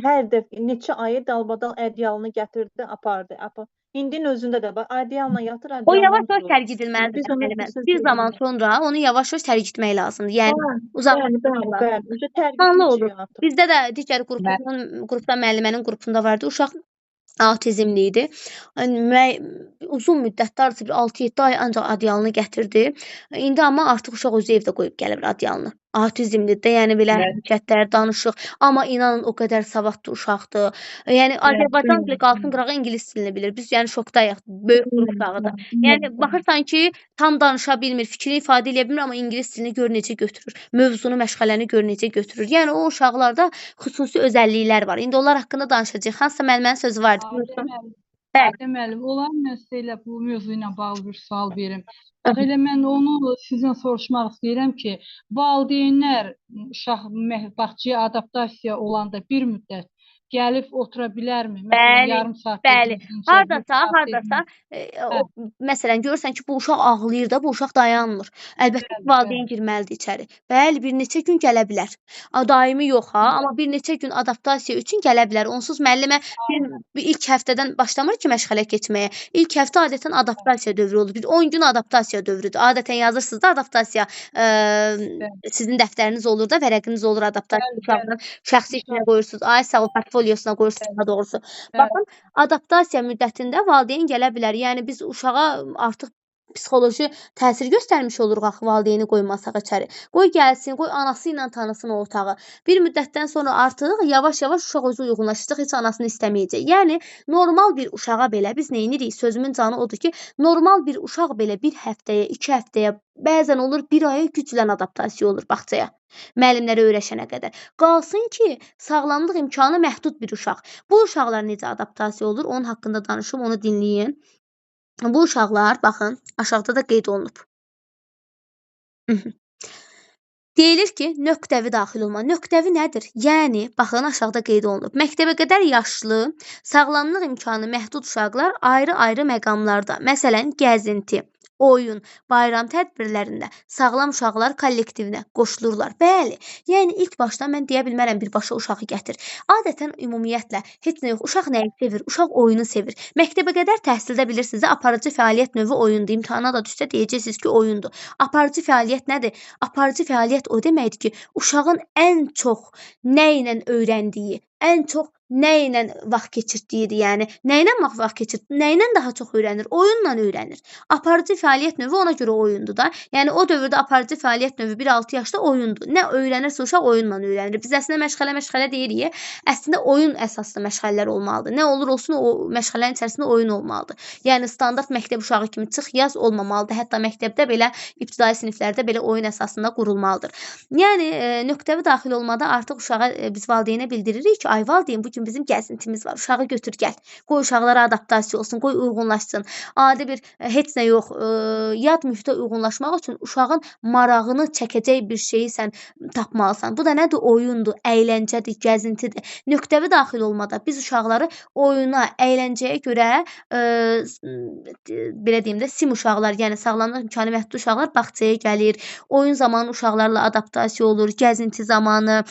Hər dəfə neçə ayı dalbadal ədyalını gətirdi, apardı. İndinin özündə də var. Ədyalına yatır, O ədyalına yavaş-yavaş durur. tərgidilməlidir. Biz onu müəllimə. bilsək Bir zaman deyildik. sonra onu yavaş-yavaş tərgitmək lazımdır. Yəni uzaqlaşdırmaq lazımdır. Bəli. Planlı Tərbiyə olur. artıq. Bizdə də digər qrupda müəllimənin qrupunda vardı. Uşaq autizmli idi. Uzun müddətdə artıq 6-7 ay ancaq adyalını gətirdi. İndi amma artıq uşaq özü evdə qoyub gəlir adyalını. Autizmlidir də, yəni belə hərəkətlər, danışıq. Amma inanın o qədər savadlı uşaqdır. Yəni Azərbaycan dili qalsın qırağa ingilis dilini bilir. Biz yəni şokdayıq. Böyük qrup uşağıdır. Yəni baxırsan ki, tam danışa bilmir, fikrini ifadə edə bilmir, amma ingilis dilini gör necə götürür. Mövzunu, məşğələni gör necə götürür. Yəni o uşaqlarda xüsusi özəlliklər var. İndi onlar haqqında danışacağıq. Hansısa müəllimənin sözü vardı. Müəllim, olar mən sizə elə bu mövzu ilə bağlı bir sual verim. Bax elə mən onu sizdən soruşmaq istəyirəm ki, valideynlər uşaq bağçaya adaptasiya olanda bir müddət gəlib otura bilərmi? Məsələn, yarım saat. Bəli. Hardasa məsələn görürsən ki, bu uşaq ağlayır da, bu uşaq dayanmır. Əlbəttə valideyn girməlidir içəri. Bəli, bir neçə gün gələ bilər. Daimi yox ha, amma bir neçə gün adaptasiya üçün gələ bilər. Onsuz müəllimə ilk həftədən başlamır ki, məşğələ keçməyə. İlk həftə adətən adaptasiya dövrü olur. Bir 10 gün adaptasiya dövrüdür. Adətən yazırsınız da adaptasiya sizin dəftəriniz olur da, vərəqiniz olur adaptasiya uşağının şəxsi işinə qoyursunuz. Ay sağ ol, portfolyosuna qoyursunuz daha doğrusu. Baxın, adaptasiya müddətində valideyn gələ bilər. Yəni biz uşağa artıq psixoloji təsir göstərmiş oluruq axı valideyni qoymasaq içəri. Qoy gəlsin, qoy anası ilə tanısın o otağı. Bir müddətdən sonra artıq yavaş-yavaş uşaq özü uyğunlaşacaq, heç anasını istəməyəcək. Yəni normal bir uşağa belə biz nə edirik? Sözümün canı odur ki, normal bir uşaq belə bir həftəyə, 2 həftəyə, bəzən olur 1 aya güclə adaptasiya olur bağçaya. Müəllimlərə öyrəşənə qədər. Qalsın ki, sağlamlıq imkanı məhdud bir uşaq. Bu uşaqlar necə adaptasiya olur? Onun haqqında danışım, onu dinləyin. Bu uşaqlar, baxın, aşağıda da qeyd olunub. Deyilir ki, nöqtəvi daxil olma. Nöqtəvi nədir? Yəni, baxın, aşağıda qeyd olunub. Məktəbə qədər yaşlı, sağlamlıq imkanı məhdud uşaqlar ayrı-ayrı məqamlarda, məsələn, gəzinti, oyun, bayram tədbirlərində sağlam uşaqlar kollektivinə qoşulurlar. Bəli, yəni ilk başdan mən deyə bilmərəm birbaşa uşağı gətir. Adətən ümumiyyətlə heç nə yox, uşaq nəyi sevir? Uşaq oyunu sevir. Məktəbə qədər təhsildə bilirsiniz, aparıcı fəaliyyət növü oyundur. İmtahana da düşsə deyəcəksiniz ki, oyundur. Aparıcı fəaliyyət nədir? Aparıcı fəaliyyət o deməkdir ki, uşağın ən çox nə ilə öyrəndiyi, ən çox nə ilə vaxt keçirtdiyidir, yəni nə ilə vaxt keçirtdi, nə ilə daha çox öyrənir? Oyunla öyrənir. Aparıcı fəaliyyət növü ona görə oyundur da. Yəni o dövrdə aparıcı fəaliyyət növü 1-6 yaşda oyundur. Nə öyrənirsə uşaq oyunla öyrənir. Biz əslində məşğələ deyirik. Əslində oyun əsaslı məşğələlər olmalıdır. Nə olur olsun o məşğələnin içərisində oyun olmalıdır. Yəni standart məktəb uşağı kimi çıx yaz olmamalıdır. Hətta məktəbdə belə ibtidai siniflərdə belə oyun əsasında qurulmalıdır. Yəni nöqtəvi daxil olmada artıq uşağa biz valideynə bildiririk ki, ay valideyn bu gün bizim gəzintimiz var. Uşağı götür gəl. Qoy uşaqlara adaptasiya olsun, qoy uyğunlaşsın. Adi bir heç nə yox, yad mühitə uyğunlaşmaq üçün uşağın marağını çəkəcək bir şeyi sən tapmalısan. Bu da nədir? Oyundur, əyləncədir, gəzintidir. Nöqtəvi daxil olmada biz uşaqları oyuna, əyləncəyə görə belə deyim də sim uşaqlar, yəni sağlamlıq imkanı məhdud uşaqlar bağçaya gəlir. Oyun zamanı uşaqlarla adaptasiya olur, gəzinti zamanı,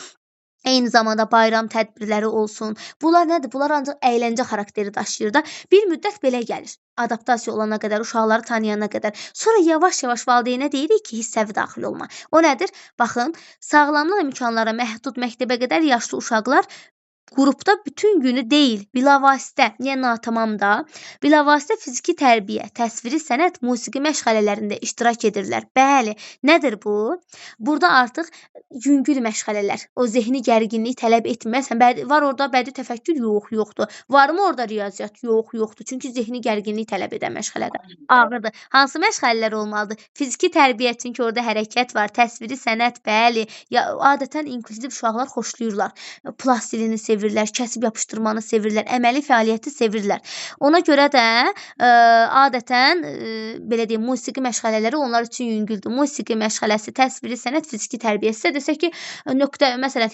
eyni zamanda bayram tədbirləri olsun. Bunlar nədir? Bunlar ancaq əyləncə xarakteri daşıyır da. Bir müddət belə gəlir. Adaptasiya olana qədər, uşaqları tanıyana qədər. Sonra yavaş-yavaş valideynə deyirik ki, hissəvi daxil olma. O nədir? Baxın, sağlamlıq imkanları məhdud məktəbə qədər yaşlı uşaqlar qrupda bütün günü deyil, bilavasitə, yəni natamamda, bilavasitə fiziki tərbiyə, təsviri sənət, musiqi məşğələlərində iştirak edirlər. Bəli, nədir bu? Burada artıq yüngül məşğələlər, o zehni gərginliyi tələb etməsən, var orada bədii təfəkkür? Yoxdur. Varmı orada riyaziyyat? Yoxdur. Çünki zehni gərginliyi tələb edən məşğələdir. Ağırdır. Hansı məşğələlər olmalıdır? Fiziki tərbiyə, çünki orada hərəkət var, təsviri sənət, bəli. Adətən inklüziv uşaqlar xoşlayırlar. Plastilini sevirlər, kəsib yapışdırmanı sevirlər, əməli fəaliyyəti sevirlər. Ona görə də adətən belə deyim, musiqi məşğələləri onlar üçün yüngüldür. Musiqi məşğələsi, təsviri sənət, fiziki tərbiyə. Sizə desək ki, məsələn,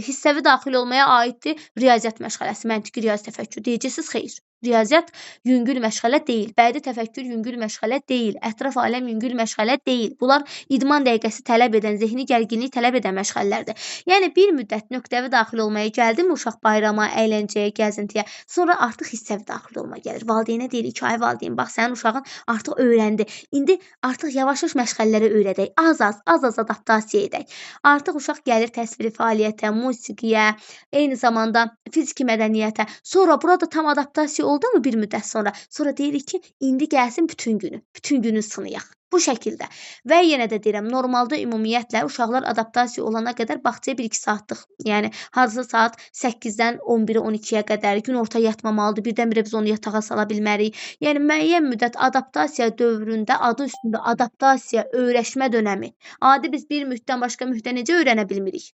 hissəvi daxil olmaya aiddir riyaziyyat məşğələsi, məntiqi riyazi təfəkkür. Deyəcəksiniz, xeyr. Riyaziyyat yüngül məşğələ deyil, bədii təfəkkür yüngül məşğələ deyil, ətraf aləm yüngül məşğələ deyil. Bunlar idman dəqiqəsi tələb edən, zehni gərginlik tələb edən məşğələlərdir. Yəni bir müddət nöqtəvi daxil olmaya gəldimi uşaq bayrama, əyləncəyə, gəzintiyə, sonra artıq hissəvi daxil olma gəlir. Valideynə deyirik ki, ay valideyn, bax sənin uşağın artıq öyrəndi. İndi artıq yavaş-yavaş məşğələləri öyrədək, az-az adaptasiya edək. Artıq uşaq gəlir təsviri fəaliyyətə, musiqiyə, eyni zamanda fiziki mədəniyyətə. Sonra burada tam adaptasiya oldu mu bir müddət sonra? Sonra deyirik ki, indi gəlsin bütün günü sınayaq. Bu şəkildə. Və yenə də deyirəm, normalda ümumiyyətlə uşaqlar adaptasiya olana qədər bağçaya 1-2 saatlıq, yəni hardasa saat 8-dən 11-ə 12-yə qədər gün orta yatmamalıdır. Birdən-birə biz onu yatağa sala bilmərik. Yəni müəyyən müddət adaptasiya dövründə adı üstündə adaptasiya, öyrəşmə dönəmi. Adi biz bir mühitdən başqa mühitə necə öyrənə bilmirik?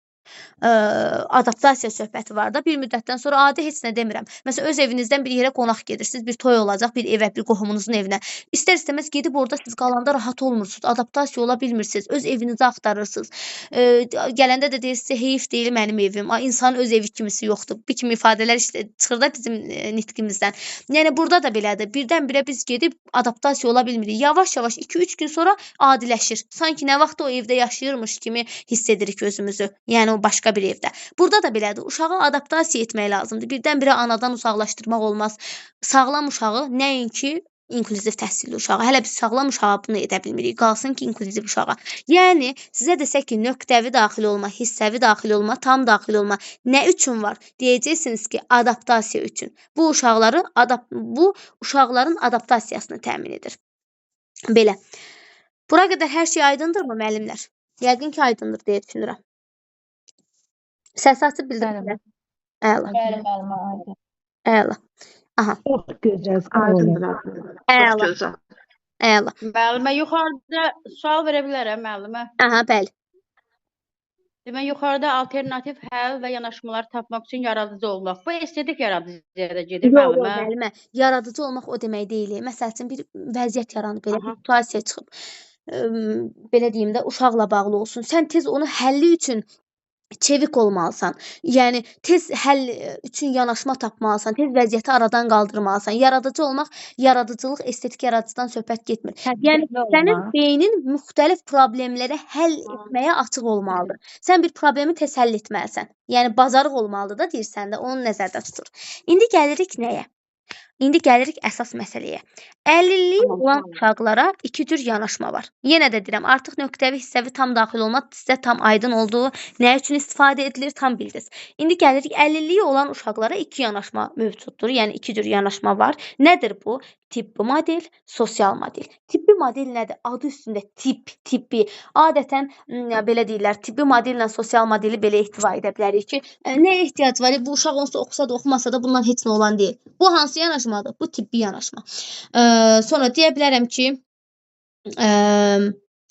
Adaptasiya söhbəti var da. Bir müddətdən sonra adi heç nə demirəm. Məsələn, öz evinizdən bir yerə qonaq gedirsiniz, bir toy olacaq, bir evə, bir qohumunuzun evinə. İstər-istəməz gedib orada siz qalanda rahat olmursunuz, adaptasiya ola bilmirsiniz, öz evinizi axtarırsınız. Gələndə də deyirsiniz, heyif deyil mənim evim, insanın öz evi kimisi yoxdur. Bu kimi ifadələr işte çıxır da bizim nitqimizdən. Yəni burada da belədir. Birdən-birə biz gedib adaptasiya ola bilmirik. Yavaş-yavaş 2-3 gün sonra adiləşir. Sanki nə vaxt o evdə yaşayırmış kimi hiss edirik özümüzü. Yəni o başqa bir evdə. Burada da belədir. Uşağı adaptasiya etmək lazımdır. Birdən-birə anadan uzaqlaşdırmaq olmaz. Sağlam uşağı nəinki inklüziv təhsilli uşağı. Hələ biz sağlam uşağa bunu edə bilmirik. Qalsın ki, inklüziv uşağa. Yəni sizə desək ki, nöqtəvi daxil olma, hissəvi daxil olma, tam daxil olma nə üçün var? Deyəcəksiniz ki, adaptasiya üçün. Bu uşaqların adaptasiyasını təmin edir. Belə. Bura qədər hər şey aydındırmı müəllimlər? Yəqin ki, aydındır deyə düşünürəm. Səs açıb bildirin. Əla. Əla. Aha. Çox gözəl. Əla. Əla. Müəllimə, yuxarıda sual verə bilərəm müəllimə? Aha, bəli. Demək, yuxarıda alternativ həll və yanaşmalar tapmaq üçün yaradıcı olmaq. Bu estetik yaradıcıya da gedir müəllimə? Yox, müəllimə. Yaradıcı olmaq o demək deyil. Məsəl üçün bir vəziyyət yaranıb, belə bir situasiya çıxıb. Belə deyim də, uşaqla bağlı olsun. Sən tez onu həlli üçün çevik olmalısan. Yəni tez həll üçün yanaşma tapmalısan, tez vəziyyəti aradan qaldırmalısan. Yaradıcı olmaq, yaradıcılıq, estetik yaradıcıdan söhbət getmir. Yəni sənin beynin müxtəlif problemlərə həll etməyə açıq olmalıdır. Sən bir problemi tez həll etməlisən. Yəni bacarıq olmalıdır da deyirsən də, onu nəzərdə tutur. İndi gəlirik nəyə? İndi gəlirik əsas məsələyə. 50'li olan uşaqlara iki tür yanaşma var. Yenə də deyirəm, artıq nöqtəvi, hissəvi tam daxil olmaq sizə tam aydın olduğu, nə üçün istifadə edilir tam bildiniz. İndi gəlirik 50'li olan uşaqlara iki yanaşma mövcuddur. Yəni iki tür yanaşma var. Nədir bu? Tippi model, sosial model. Tippi model nədir? Adı üstündə tippi. Adətən belə deyirlər, tippi modellə sosial modeli belə ehtiva edə bilərik ki, nəyə ehtiyac var? Bu uşaq onsuz oxusa da, oxumasa da bundan heç nə olan deyil. Bu hansı yanaşmadır? Bu tippi yanaşma. Sonra deyə bilərəm ki,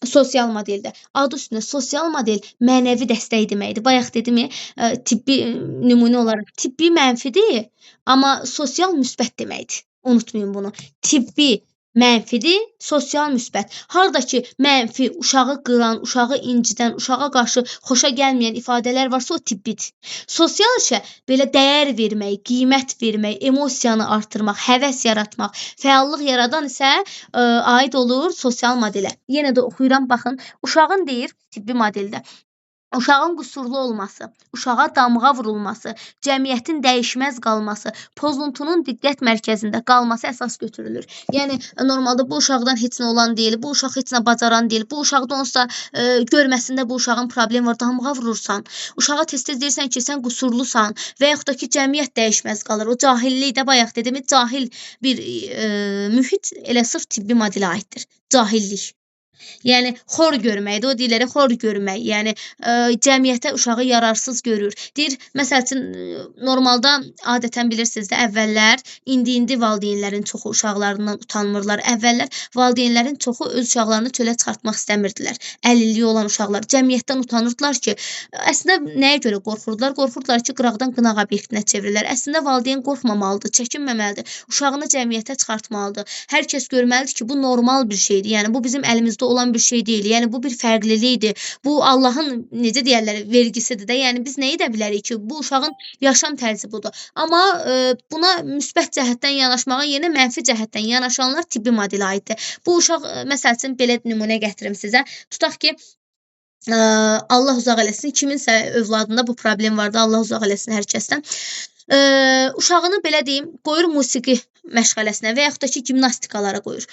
sosial modeldə. Adı üstündə sosial model mənəvi dəstək deməkdir. Bayaq dedimi, tippi nümunə olaraq tippi mənfidir, amma sosial müsbət deməkdir. Unutmayın bunu. Tippi mənfidir, sosial müsbət. Harda ki, mənfi, uşağı qıran, uşağı incidən, uşağa qarşı xoşa gəlməyən ifadələr varsa, o tippidir. Sosial işə belə dəyər vermək, qiymət vermək, emosiyanı artırmaq, həvəs yaratmaq, fəallıq yaradan isə aid olur sosial modelə. Yenə də oxuyuram, baxın. Uşağın deyir tippi modeldə. Uşağın qüsurlu olması, uşağa damğa vurulması, cəmiyyətin dəyişməz qalması, pozuntunun diqqət mərkəzində qalması əsas götürülür. Yəni, normalda bu uşaqdan heç nə olan deyil, bu uşaq heç nə bacaran deyil, bu uşaqda onsa görməsində bu uşağın problem var, damğa vurursan, uşağa tez-tez deyirsən ki, sən qüsurlusan və yaxud da ki, cəmiyyət dəyişməz qalır. O cahillikdə bayaq dedimi, cahil bir mühit elə sırf tibbi modelə aiddir. Cahillik. Yəni, xor görməkdir, o deyirləri xor görmək, yəni cəmiyyətə uşağı yararsız görür. Deyir, məsəl üçün, normalda adətən bilirsiniz də, əvvəllər, indi valideynlərin çoxu uşaqlarından utanmırlar. Əvvəllər valideynlərin çoxu öz uşaqlarını çölə çıxartmaq istəmirdilər. 50'li olan uşaqlar cəmiyyətdən utanırdılar ki, əslində nəyə görə qorxurdular? Qorxurdular ki, qıraqdan qınaq obyektinə çevrilir. Əslində valideyn qorxmamalıdır, çəkinməməlidir, uşağını cəmiyyətə çıxartmalıdır. Hər kəs görməlidir ki, bu normal bir şeydir. Yəni, bu bizim əlimizdə olan bir şey deyil. Yəni, bu bir fərqlilikdir. Bu, Allahın, necə deyərlər, vergisidir də. Yəni, biz nə edə bilərik ki, bu uşağın yaşam tərzi budur. Amma buna müsbət cəhətdən yanaşmağa, yenə mənfi cəhətdən yanaşanlar tibbi modelə aiddir. Bu uşaq, məsəl üçün, belə nümunə gətirim sizə. Tutaq ki, Allah uzaq eləsin, kiminsə övladında bu problem vardı, Allah uzaq eləsin hər kəsdən. Uşağını belə deyim, qoyur musiqi məşğələsinə və yaxud da ki, gimnastikalara qoyur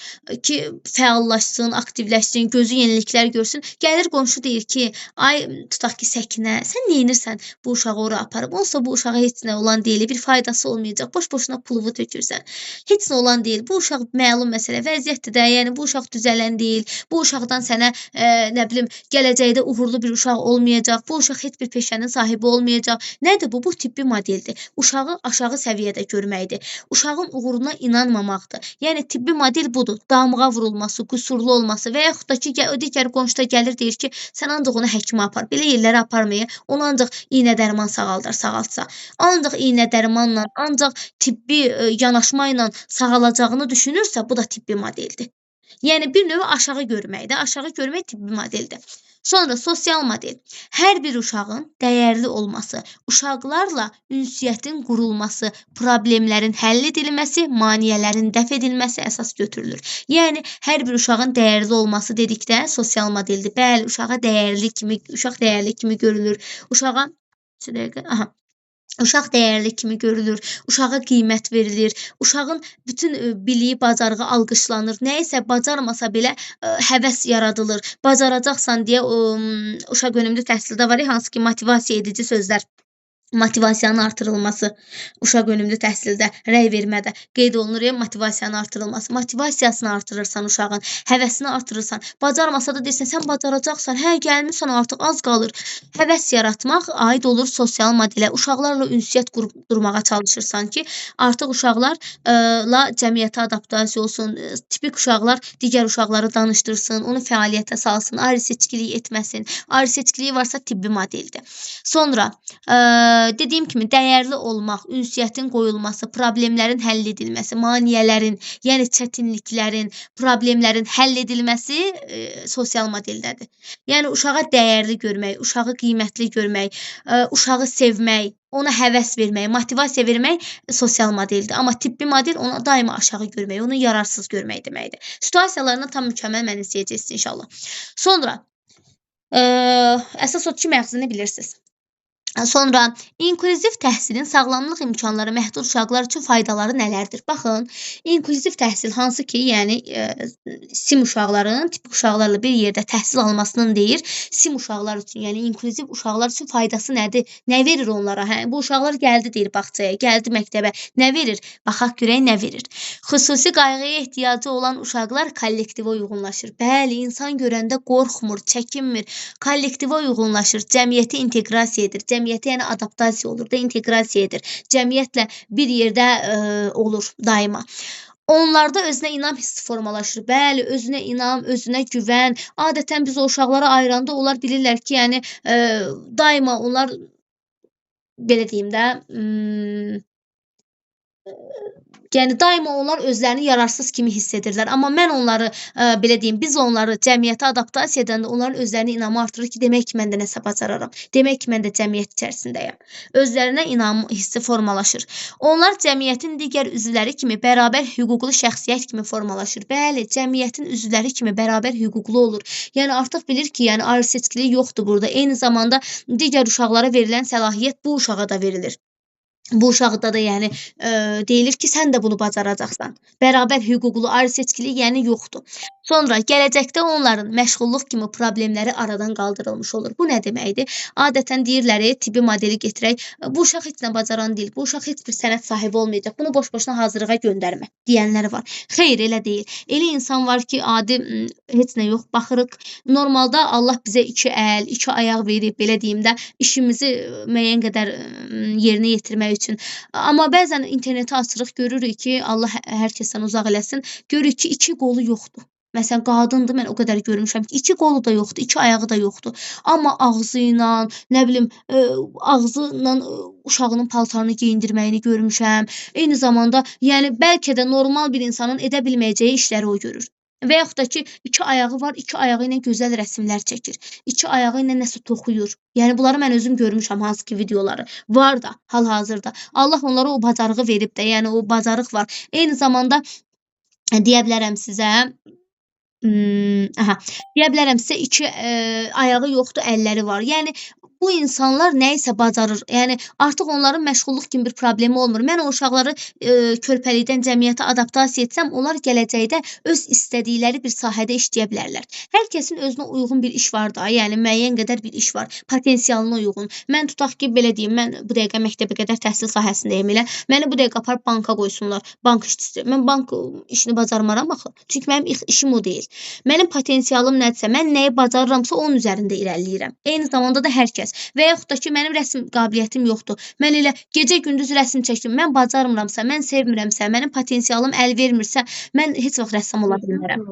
ki, fəallaşsın, aktivləşsin, gözü yeniliklər görsün. Gəlir qonşu deyir ki, ay, tutaq ki, Səkinə, sən neyinirsən bu uşağı ora aparıb? Olsa bu uşağa heç nə olan deyil, bir faydası olmayacaq, boş-boşuna puluvu tökürsən. Heç nə olan deyil, bu uşaq məlum məsələ, vəziyyətdir də, yəni bu uşaq düzələn deyil, bu uşaqdan sənə, nə bilim, gələcəkdə uğurlu bir uşaq olmayacaq, bu uşaq heç bir peşənin sahibi olmayacaq. Nədir bu? Bu tibbi modeldir. Uşağı aşağı səviyyədə görməkdir. Uşağın uğuruna inanmamaqdır. Yəni, tibbi model budur. Damğa vurulması, qüsurlu olması və yaxud da ki, digər qonşuda gəlir, deyir ki, sən ancaq onu həkimə apar. Belə yerlərə aparmaya, onu ancaq iynə dərman sağaltsa. Ancaq iynə dərmanla, ancaq tibbi yanaşma ilə sağalacağını düşünürsə, bu da tibbi modeldir. Yəni, bir növ aşağı görməkdir. Aşağı görmək tibbi modeldir. Sonra sosial model. Hər bir uşağın dəyərli olması, uşaqlarla ünsiyyətin qurulması, problemlərin həll edilməsi, maneələrin dəf edilməsi əsas götürülür. Yəni, hər bir uşağın dəyərli olması dedikdə sosial modeldir. Bəli, uşaq dəyərli kimi görülür. Uşaq dəyərli kimi görülür, uşağa qiymət verilir, uşağın bütün biliyi, bacarığı alqışlanır, nəyisə bacarmasa belə həvəs yaradılır. Bacaracaqsan deyə uşaq önümlü təhsildə var, hansı ki, motivasiya edici sözlər. Motivasiyanın artırılması, uşaq önümlü təhsildə, rəy vermədə qeyd olunur, motivasiyanın artırılması. Motivasiyasını artırırsan uşağın, həvəsini artırırsan, bacarmasa da deyirsən, sən bacaracaqsan, hə, gəlmirsən artıq, az qalır. Həvəs yaratmaq aid olur sosial modelə. Uşaqlarla ünsiyyət qurmağa çalışırsan ki, artıq uşaqlarla cəmiyyətə adaptasiya olsun, tipik uşaqlar digər uşaqları danışdırsın, onu fəaliyyətə salsın, ayrı seçkilik etməsin. Ayrı seçkiliyi varsa tibbi modeldir. Sonra, dediyim kimi, dəyərli olmaq, ünsiyyətin qoyulması, problemlərin həll edilməsi, maniyələrin, yəni çətinliklərin, problemlərin həll edilməsi sosial modeldədir. Yəni, uşağa dəyərli görmək, uşağı qiymətli görmək, uşağı sevmək, ona həvəs vermək, motivasiya vermək sosial modeldir. Amma tibbi model ona daima aşağı görmək, onu yararsız görmək deməkdir. Situasiyalarına tam mükəmməl mən istəyəcəksiniz inşallah. Sonra, əsas o ki, məğzini bilirsiniz. Sonra inklüziv təhsilin sağlamlıq imkanları məhdud uşaqlar üçün faydaları nələrdir? Baxın, inklüziv təhsil hansı ki, yəni sim uşaqların tipik uşaqlarla bir yerdə təhsil almasının deyir, sim uşaqlar üçün, yəni inklüziv uşaqlar üçün faydası nədir? Nə verir onlara? Hə, bu uşaqlar gəldi deyir bağçaya, gəldi məktəbə. Nə verir? Baxaq görək nə verir. Xüsusi qayğıya ehtiyacı olan uşaqlar kollektivə uyğunlaşır. Bəli, insan görəndə qorxmur, çəkinmir, kollektivə uyğunlaşır, cəmiyyəti inteqrasiya edir. Cəmiyyətə yəni adaptasiya olur da, inteqrasiya edir. Cəmiyyətlə bir yerdə olur daima. Onlarda özünə inam hissi formalaşır. Bəli, özünə inam, özünə güvən. Adətən biz o uşaqlara ayıranda onlar bilirlər ki, yəni daima onlar belə deyim də, yəni daima onlar özlərini yararsız kimi hiss edirlər. Amma mən onları belə deyim, biz onları cəmiyyətə adaptasiya edəndə onların özlərinə inamı artırır ki, demək ki, mən də nəsə bacararam. Demək ki, mən də cəmiyyət içərisindəyəm. Özlərinə inam hissi formalaşır. Onlar cəmiyyətin digər üzvləri kimi bərabər hüquqlu şəxsiyyət kimi formalaşır. Bəli, cəmiyyətin üzvləri kimi bərabər hüquqlu olur. Yəni artıq bilir ki, yəni ayrı seçkilik yoxdur burada. Eyni zamanda digər uşaqlara verilən səlahiyyət bu uşağa da verilir. Bu uşaqda da yəni deyilir ki, sən də bunu bacaracaqsan. Bərabər hüquqlu ayrı seçkilik yəni yoxdur. Sonra gələcəkdə onların məşğulluq kimi problemləri aradan qaldırılmış olur. Bu nə deməkdir? Adətən deyirlər, tibbi modeli gətirək. Bu uşaq heç nə bacaran deyil. Bu uşaq heç bir sənət sahibi olmayacaq. Bunu boş-boşuna hazırlığa göndərmə deyənlər var. Xeyr, elə deyil. Elə insan var ki, adi heç nə yox, baxırıq. Normalda Allah bizə 2 əl, 2 ayaq verib, belə deyim də, işimizi müəyyən qədər yerinə yetirmək üçün. Amma bəzən interneti açırıq, görürük ki, Allah hər kəsdən uzaq eləsin, görürük ki, 2 qolu yoxdur. Məsələn, qadındır, mən o qədər görmüşəm ki, 2 qolu da yoxdur, 2 ayağı da yoxdur. Amma ağzı ilə, nə bilim, ağzı ilə uşağının paltarını geyindirməyini görmüşəm. Eyni zamanda, yəni bəlkə də normal bir insanın edə bilməyəcəyi işləri o görür. Və yaxud da ki, 2 ayağı var, 2 ayağı ilə gözəl rəsmlər çəkir. 2 ayağı ilə nəsə toxuyur. Yəni bunları mən özüm görmüşəm, hansı ki videoları. Var da, hal-hazırda. Allah onlara o bacarığı verib də, yəni o bacarıq var. Eyni zamanda deyə bilərəm sizə, deyə bilərəm sizə 2 ayağı yoxdur, əlləri var. Yəni bu insanlar nə isə bacarır. Yəni artıq onların məşğulluq kimi bir problemi olmur. Mən o uşaqları körpəlikdən cəmiyyətə adaptasiya etsəm, onlar gələcəkdə öz istədikləri bir sahədə işləyə bilərlər. Hər kəsin özünə uyğun bir iş var da, yəni müəyyən qədər bir iş var, potensialına uyğun. Mən tutaq ki, belə deyim, mən bu dəqiqə məktəbə qədər təhsil sahəsindəyəm elə. Məni bu dəqiqə aparıb banka qoysunlar, bank işçisi. Mən bank işini bacarmaram axı. Çünki mənim işim o deyil. Mənim potensialım nədirsə, mən nəyi bacarıramsa onun üzərində irəliləyirəm. Eyni zamanda da hər kəs. Və yaxud da ki, mənim rəsm qabiliyyətim yoxdur. Mən elə gecə-gündüz rəsm çəkdim. Mən bacarmıramsa, mən sevmirəmsə, mənim potensialım əl vermirsə, mən heç vaxt rəssam ola bilmərəm.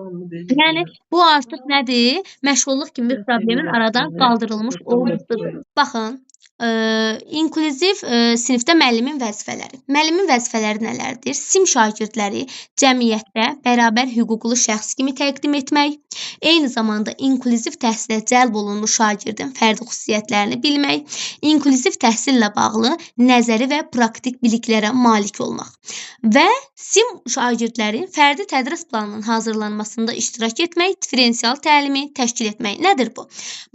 Yəni bu artıq nədir? Məşğulluq kimi bir problemin aradan qaldırılmış olmasıdır. Baxın, inklüziv sinifdə müəllimin vəzifələri. Müəllimin vəzifələri nələrdir? Sim şagirdləri cəmiyyətdə bərabər hüquqlu şəxs kimi təqdim etmək, eyni zamanda inklüziv təhsilə cəlb olunmuş şagirdin fərdi xüsusiyyətlərini bilmək, inklüziv təhsillə bağlı nəzəri və praktik biliklərə malik olmaq və sim şagirdlərin fərdi tədris planının hazırlanmasında iştirak etmək, diferensial təlimi təşkil etmək. Nədir bu?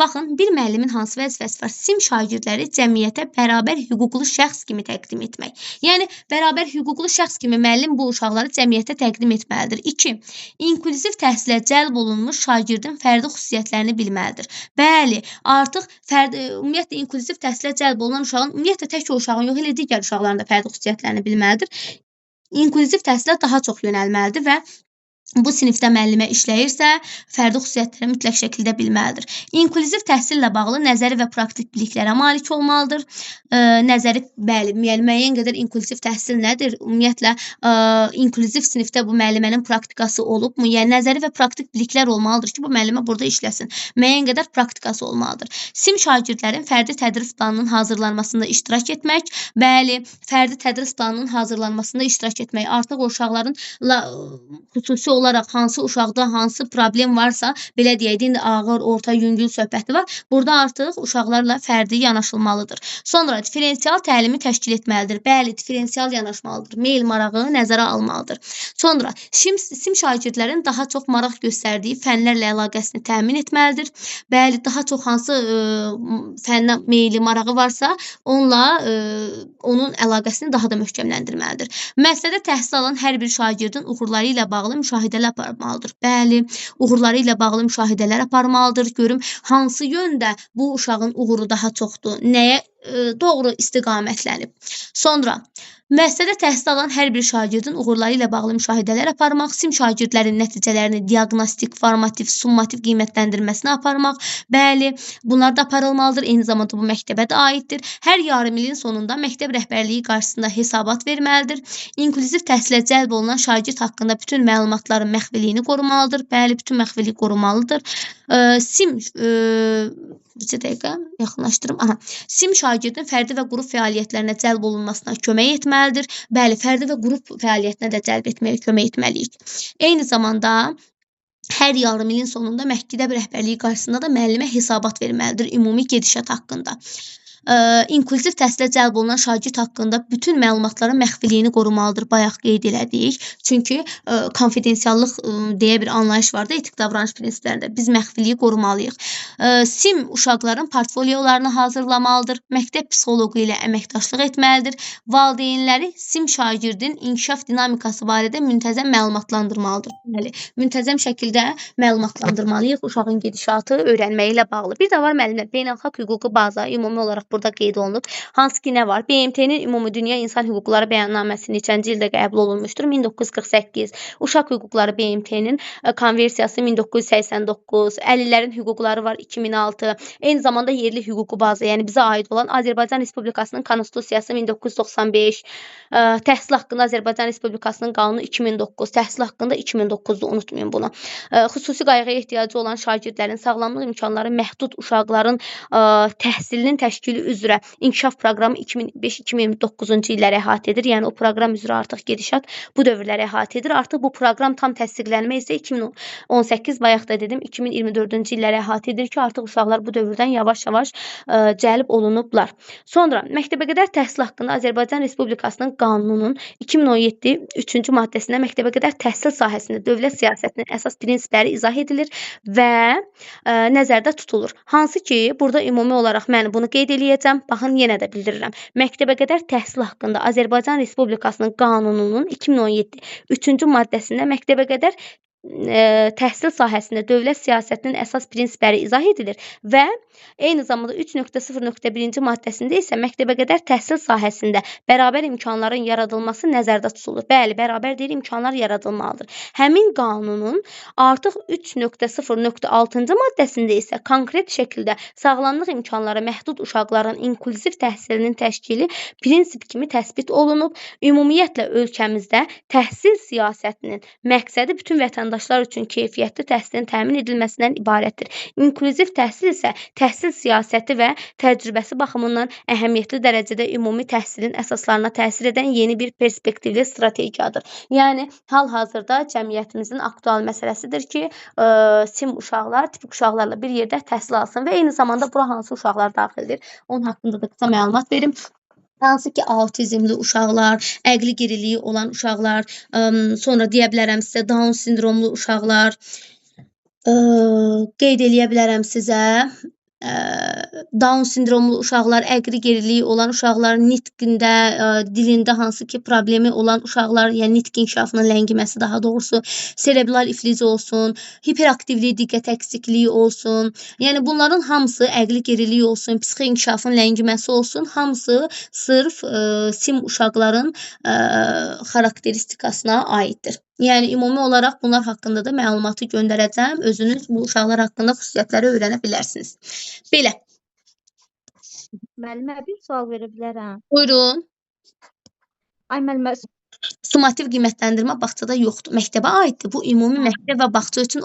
Baxın, bir müəllimin hansı vəzifəsi var? Sim şagirdləri cəmiyyətə bərabər hüquqlu şəxs kimi təqdim etmək. Yəni, bərabər hüquqlu şəxs kimi müəllim bu uşaqları cəmiyyətə təqdim etməlidir. 2. İnklüziv təhsilə cəlb olunmuş şagirdin fərdi xüsusiyyətlərini bilməlidir. Bəli, artıq ümumiyyətlə inklüziv təhsilə cəlb olunan uşağın, ümumiyyətlə tək o uşağın yox, elə digər uşaqların da fərdi xüsusiyyətlərini bilməlidir. İnklüziv təhsilə daha çox yönəlməlidir və bu sinifdə müəllimə işləyirsə, fərdi xüsusiyyətləri mütləq şəkildə bilməlidir. İnklüziv təhsillə bağlı nəzəri və praktik biliklərə malik olmalıdır. Nəzəri, bəli, yəni müəyyən qədər inklüziv təhsil nədir? Ümumiyyətlə, inklüziv sinifdə bu müəllimənin praktikası olubmu? Yəni nəzəri və praktik biliklər olmalıdır ki, bu müəllimə burada işləsin. Müəyyən qədər praktikası olmalıdır. Sim şagirdlərin fərdi tədris planının hazırlanmasında iştirak etmək, bəli, fərdi tədris planının hazırlanmasında iştirak etmək. Artıq o uşaqların xüsusi olaraq hansı uşaqda hansı problem varsa, belə deyək, indi ağır, orta, yüngül söhbəti var. Burada artıq uşaqlarla fərdi yanaşılmalıdır. Sonra diferensial təlimi təşkil etməlidir. Bəli, diferensial yanaşmalıdır. Meyl marağı nəzərə almalıdır. Sonra sim şagirdlərin daha çox maraq göstərdiyi fənlərlə əlaqəsini təmin etməlidir. Bəli, daha çox hansı fənlə meyli, marağı varsa, onunla onun əlaqəsini daha da möhkəmləndirməlidir. Müəssisədə təhsil alan hər bir şagirdin uğurları ilə bağlı müşahidələr aparmalıdır. Bəli, uğurları ilə bağlı müşahidələr aparmalıdır. Görüm hansı yöndə bu uşağın uğuru daha çoxdur, nəyə doğru istiqamətlənib. Sonra müəssisədə təhsil alan hər bir şagirdin uğurları ilə bağlı müşahidələr aparmaq, sim şagirdlərin nəticələrini diaqnostik, formativ, summativ qiymətləndirməsini aparmaq. Bəli, bunlar da aparılmalıdır. Eyni zamanda bu məktəbə də aiddir. Hər yarım ilin sonunda məktəb rəhbərliyi qarşısında hesabat verməlidir. İnklüziv təhsilə cəlb olunan şagird haqqında bütün məlumatların məxfiliyini qorumalıdır. Bəli, bütün məxfiliyi qorumalıdır. Bir dəqiqə yaxınlaşdırım. Sim şagirdin fərdi və qrup fəaliyyətlərinə cəlb olunmasına kömək etməlidir. Bəli, fərdi və qrup fəaliyyətinə də cəlb etməyə kömək etməliyik. Eyni zamanda hər yarım ilin sonunda məktəb rəhbərliyi qarşısında da müəllimə hesabat verməlidir ümumi gedişat haqqında. İnklüziv təhsilə cəlb olunan şagird haqqında bütün məlumatların məxfiliyini qorumalıdır, bayaq qeyd elədik. Çünki konfidensiallıq deyə bir anlayış var da etik davranış prinsiplərində. Biz məxfiliyi qorumalıyıq. Sim uşaqların portfoliolarını hazırlamalıdır, məktəb psixoloqu ilə əməkdaşlıq etməlidir. Valideynləri sim şagirdin inkişaf dinamikası barədə müntəzəm məlumatlandırmalıdır. Bəli, müntəzəm şəkildə məlumatlandırmalıyıq uşağın gedişatı öyrənməyi ilə bağlı. Bir də var müəllimlər, beynəlxalq hüquqi baza ümumi olaraq burada qeyd olunub. Hansı ki nə var? BMT-nin Ümumi Dünya İnsan Hüquqları Bəyannaməsi neçənci ildə qəbul olunmuşdur? 1948. Uşaq hüquqları BMT-nin konversiyası 1989. 50-lərin hüquqları var 2006. Eyni zamanda yerli hüquqi baza, yəni bizə aid olan Azərbaycan Respublikasının Konstitusiyası 1995. Təhsil haqqında Azərbaycan Respublikasının qanunu 2009. Təhsil haqqında 2009-da unutmayın bunu. Xüsusi qayğıya ehtiyacı olan şagirdlərin sağlamlıq imkanları məhdud uşaqların təhsilinin təşkili üzrə inkişaf proqramı 2005-2029-cu illəri əhatə edir. Yəni o proqram üzrə artıq gedişat bu dövrləri əhatə edir. Artıq bu proqram tam təsdiqlənmə isə 2018 bayaq da dedim 2024-cü illəri əhatə edir ki, artıq uşaqlar bu dövrdən yavaş-yavaş cəlb olunublar. Sonra məktəbəqədər təhsil haqqında Azərbaycan Respublikasının qanununun 2017 3-cü maddəsində məktəbəqədər təhsil sahəsində dövlət siyasətinin əsas prinsipləri izah edilir və nəzərdə tutulur. Hansı ki, burada ümumi olaraq mən bunu qeyd eləyəcəm. Baxın, yenə də bildirirəm. Məktəbəqədər təhsil haqqında Azərbaycan Respublikasının qanununun 2017 3-cü maddəsində məktəbəqədər təhsil sahəsində dövlət siyasətinin əsas prinsipləri izah edilir və eyni zamanda 3.0.1-ci maddəsində isə məktəbəqədər təhsil sahəsində bərabər imkanların yaradılması nəzərdə tutulur. Bəli, bərabər deyil, imkanlar yaradılmalıdır. Həmin qanunun artıq 3.0.6-cı maddəsində isə konkret şəkildə sağlamlıq imkanları məhdud uşaqların inklüziv təhsilinin təşkili prinsip kimi təsbit olunub. Ümumiyyətlə ölkəmizdə təhsil siyasətinin məqsədi bütün vətəndaşlar üçün keyfiyyətli təhsilin təmin edilməsindən ibarətdir. İnklüziv təhsil isə təhsil siyasəti və təcrübəsi baxımından əhəmiyyətli dərəcədə ümumi təhsilin əsaslarına təsir edən yeni bir perspektivli strategiyadır. Yəni, hal-hazırda cəmiyyətimizin aktual məsələsidir ki, sim uşaqlar, tipik uşaqlarla bir yerdə təhsil alsın və eyni zamanda bura hansı uşaqlar daxildir? Onun haqqında da qısa məlumat verim. Hansı ki, autizmli uşaqlar, əqli geriliyi olan uşaqlar, sonra deyə bilərəm sizə Down sindromlu uşaqlar, qeyd eləyə bilərəm sizə Down sindromlu uşaqlar, əqli geriliyi olan uşaqlar, nitqində, dilində hansı ki problemi olan uşaqlar, yəni nitq inkişafının ləngiməsi daha doğrusu, serebral iflic olsun, hiperaktivlik, diqqət əksikliyi olsun. Yəni bunların hamısı əqli geriliyi olsun, psixi inkişafın ləngiməsi olsun, hamısı sırf sim uşaqların xarakteristikasına aiddir. Yəni ümumi olaraq bunlar haqqında da məlumatı göndərəcəm. Özünüz bu uşaqlar haqqında xüsusiyyətləri öyrənə bilərsiniz. Belə. Müəllimə bir sual verə bilərəm. Buyurun. Ay müəllimə, Summativ qiymətləndirmə bağçada yoxdur. Məktəbə aiddir. Bu ümumi məktəb və bağça üçün